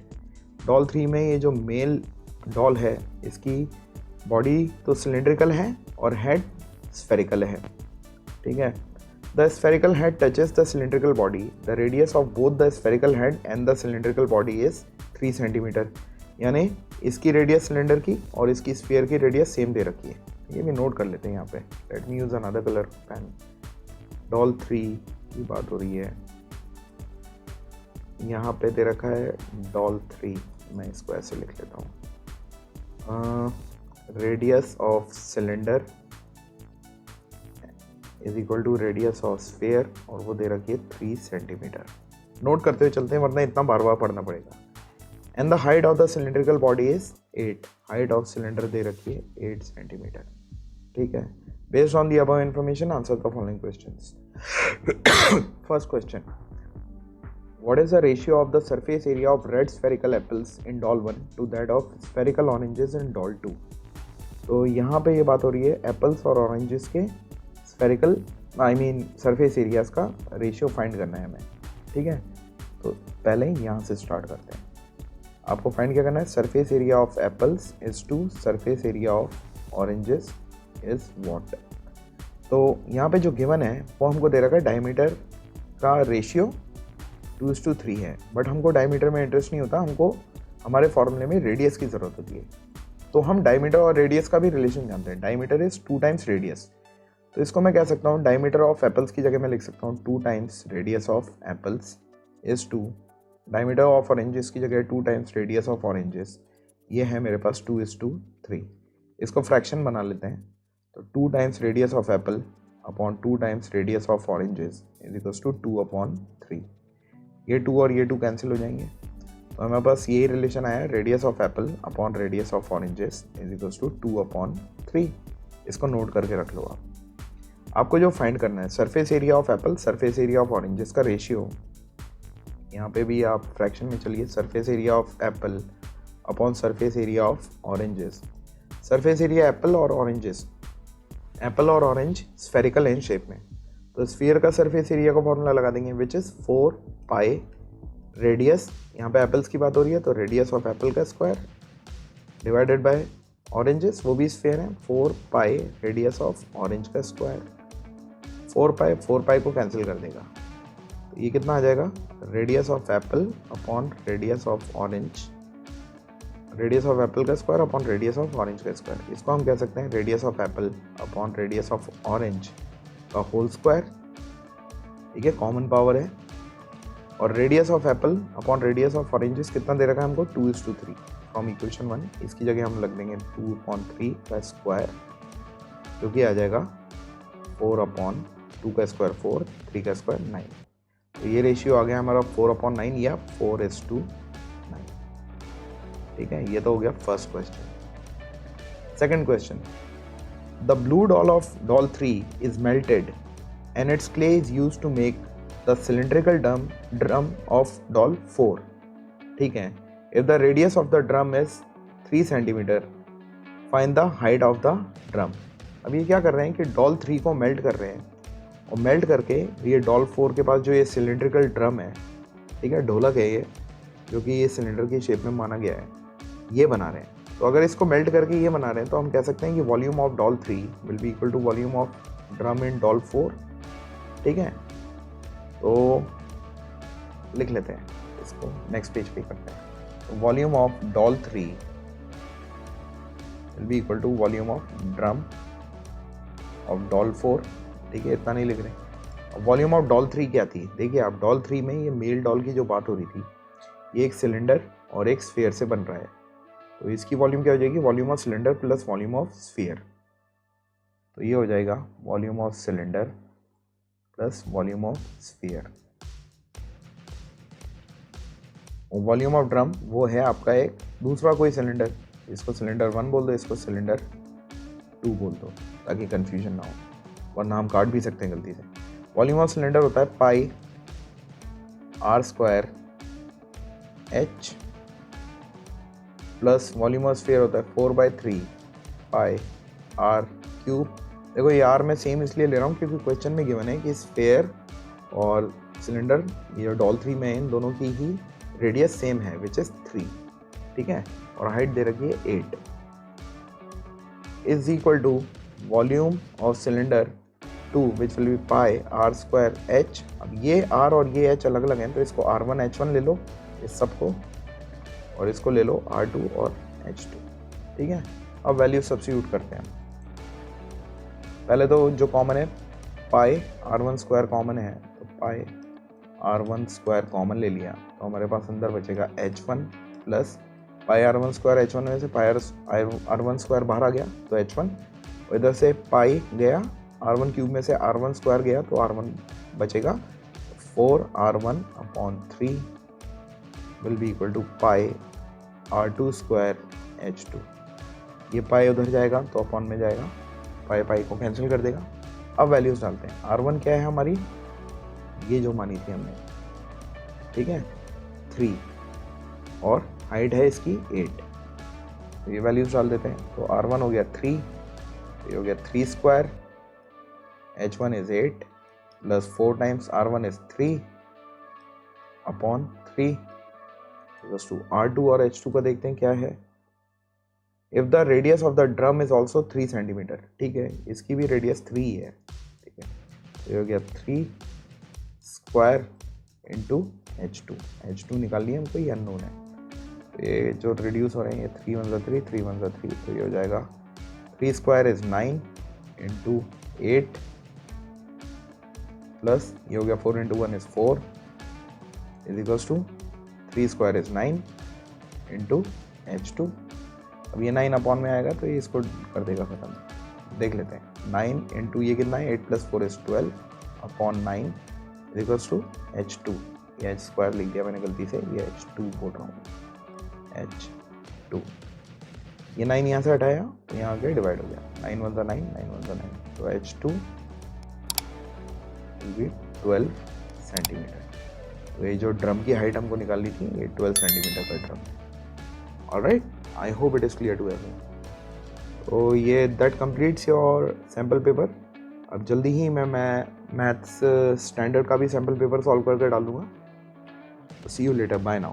Doll 3 में ये जो मेल डॉल है इसकी बॉडी तो सिलिंड्रिकल है और हेड स्फेरिकल है। ठीक है, the spherical head touches the cylindrical body, the radius of both the spherical head and the cylindrical body is 3 centimetre. यानी इसकी रेडियस सिलेंडर की और इसकी स्फीयर की रेडियस सेम दे रखी है, ये भी नोट कर लेते हैं यहाँ पे। Let me use another colour pen. Doll 3 की बात हो रही है, यहाँ पे दे रखा है डॉल 3, मैं इसको ऐसे लिख लेता हूँ, radius of cylinder is equal to radius of sphere और वो दे रखी है 3 सेंटीमीटर। नोट करते हुए चलते हैं वरना इतना बार बार पढ़ना पड़ेगा। And the height of the cylindrical body is 8, height of cylinder दे रखी है 8 सेंटीमीटर। ठीक है, based on the above information answer the following questions. First question, what is the ratio of the surface area of red spherical apples in doll 1 to that of spherical oranges in doll 2? तो यहाँ पे ये बात हो रही है apples और oranges के स्फेरिकल सरफेस एरियाज का रेशियो फाइंड करना है हमें। ठीक है, तो पहले यहाँ से स्टार्ट करते हैं। आपको फाइंड क्या करना है, surface area of apples is to surface area of oranges is what. तो यहाँ पे जो गिवन है वो हमको दे रखा है डायमीटर का रेशियो 2:3 है, बट हमको डायमीटर में इंटरेस्ट नहीं होता, हमको हमारे फॉर्मूले में रेडियस की ज़रूरत होती है। तो हम डायमीटर और रेडियस का भी रिलेशन जानते हैं, डायमीटर इज 2 टाइम्स रेडियस। तो इसको मैं कह सकता हूँ डायमीटर ऑफ एप्पल्स की जगह मैं लिख सकता हूँ 2 times radius of apples is 2। Diameter of oranges की जगह 2 टाइम्स रेडियस ऑफ ऑरेंजेस, ये है मेरे पास 2:3। इसको फ्रैक्शन बना लेते हैं, तो 2 times radius of apple upon 2 times radius of oranges is equals to 2/3। ये 2 और ये 2 कैंसिल हो जाएंगे, तो हमारे पास यही रिलेशन आया, radius of apple upon radius of oranges is equals to 2/3। इसको नोट करके रख लो आप। आपको जो फाइंड करना है surface area of Apple, surface area of oranges का रेशियो, यहाँ पे भी आप फ्रैक्शन में चलिए, surface area of apple upon surface area of oranges. Surface area Apple और ऑरेंजेस, एप्पल और ऑरेंज स्फेरिकल है शेप में, तो स्फीयर का सरफेस एरिया का फॉर्मूला लगा देंगे विच इज़ 4 पाई रेडियस, यहाँ पे एप्पल्स की बात हो रही है तो रेडियस ऑफ एप्पल का स्क्वायर डिवाइडेड बाय ऑरेंजेस, वो भी स्फीयर है, 4 पाई रेडियस ऑफ ऑरेंज का स्क्वायर। 4 पाई को कैंसिल कर देगा, तो ये कितना आ जाएगा, radius of apple upon radius of orange, radius of apple का square upon radius of orange का स्क्वायर। इसको हम कह सकते हैं radius of apple upon radius of orange का होल स्क्वायर। ठीक है, कॉमन पावर है, और radius of apple upon radius of oranges कितना दे रखा है हमको, 2:3 फ्रॉम इक्वेशन 1। इसकी जगह हम लग देंगे 2/3 का स्क्वायर, जो कि आ जाएगा 4/2 का स्क्वायर 4, 3 का स्क्वायर 9। तो ये रेशियो आ गया हमारा 4/9 या 4:9। ठीक है, ये तो हो गया first question. Second question, the blue doll of doll 3 is melted and its clay is used to make the cylindrical drum of doll 4। ठीक है, if the radius of the drum is 3 centimetre, find the height of the drum. अब ये क्या कर रहे हैं कि doll 3 को मेल्ट कर रहे हैं, और मेल्ट करके ये डॉल 4 के पास जो ये सिलिंड्रिकल ड्रम है, ठीक है, ढोलक है ये, जो कि ये सिलेंडर की शेप में माना गया है, ये बना रहे हैं। तो अगर इसको मेल्ट करके ये बना रहे हैं तो हम कह सकते हैं कि volume of doll 3 will be equal to volume of drum in doll 4। ठीक है, तो लिख लेते हैं इसको, नेक्स्ट पेज पे करते हैं। तो volume of doll 3 will be equal to volume of drum of doll 4। ठीक है, इतना नहीं लिख रहे। वॉल्यूम ऑफ डॉल 3 क्या थी, देखिए आप, डॉल 3 में ये मेल डॉल की जो बात हो रही थी, ये एक सिलेंडर और एक स्फीयर से बन रहा है, तो इसकी वॉल्यूम क्या हो जाएगी, volume of cylinder plus volume of sphere. तो ये हो जाएगा volume of cylinder plus volume of sphere. Volume of drum वो है आपका एक दूसरा कोई सिलेंडर, इसको सिलेंडर 1 बोल दो, इसको सिलेंडर 2 बोल दो, ताकि कंफ्यूजन ना हो, वरना हम काट भी सकते हैं गलती से। वॉल्यूम ऑफ सिलेंडर होता है pi R square H plus volume of sphere होता है 4/3 पाई आर क्यूब। देखो ये आर में सेम इसलिए ले रहा हूँ क्योंकि क्वेश्चन में गिवन है कि स्फीयर और सिलेंडर ये डॉल 3 में इन दोनों की ही रेडियस सेम है विच इज 3, ठीक है, और हाइट दे रखी है 8, is equal to volume of cylinder 2 which will be pi R square H. अब ये आर और ये एच अलग अलग हैं, तो इसको R1 H1 ले लो इस सब को, और इसको ले लो R2 और H2, ठीक है। अब वैल्यू सब्स्टिट्यूट करते हैं। पहले तो जो कॉमन है पाई R1 स्क्वायर कॉमन है, तो पाई R1 स्क्वायर कॉमन ले लिया, तो हमारे पास अंदर बचेगा H1 plus pi R1 square H1 में से पाई R1 स्क्वायर बाहर आ गया तो H1, और इधर से पाई गया R1 क्यूब में से R1 स्क्वायर गया तो R1 बचेगा, 4R1/3 will be equal to pi R2 square H2। ये पाई उधर जाएगा तो अपॉन में जाएगा, पाई पाई को कैंसिल कर देगा। अब वैल्यूज डालते हैं। R1 क्या है हमारी, ये जो मानी थी हमने, ठीक है, 3, और हाइट है इसकी 8, तो ये वैल्यूज डाल देते हैं। तो R1 हो गया 3, ये हो गया 3 square, H1 is 8 plus 4 times R1 is 3 upon 3 equals to R2 और H2 का देखते हैं क्या है। If the radius of the drum is also 3 centimetre, ठीक है, इसकी भी रेडियस 3 ही है, ठीक है, तो ये हो गया 3 स्क्वायर इंटू H2 निकाल लिया हमको, ये अननोन है, तो ये जो रिड्यूस हो रहे हैं ये 3 1 3 3 1 3, तो ये हो जाएगा 3 स्क्वायर इज 9 इंटू 8 प्लस ये हो गया 4 into 1 is 4 is equals to 3 square is 9 into H2। अब ये 9 अपॉन में आएगा तो ये इसको कर देगा खत्म। देख लेते हैं, 9 इंटू ये कितना है, 8 plus 4 is 12 upon 9 is equals to H2। ये H स्क्वायर लिख दिया मैंने गलती से, ये H2 बोल रहा हूँ, H2। ये 9 यहाँ से हटाया तो यहाँ आगे डिवाइड हो गया, 9 1 9 9 1 9, तो H2 विल बी 12 सेंटीमीटर। तो ये जो ड्रम की हाइट हमको निकालनी थी, ये 12 सेंटीमीटर का ड्रम है। Alright, I hope it is clear to everyone. तो ये that completes your sample paper. अब जल्दी ही मैं मैथ्स स्टैंडर्ड का भी सैम्पल पेपर सॉल्व करके डाल दूँगा। सी यू लेटर, बाय नाउ।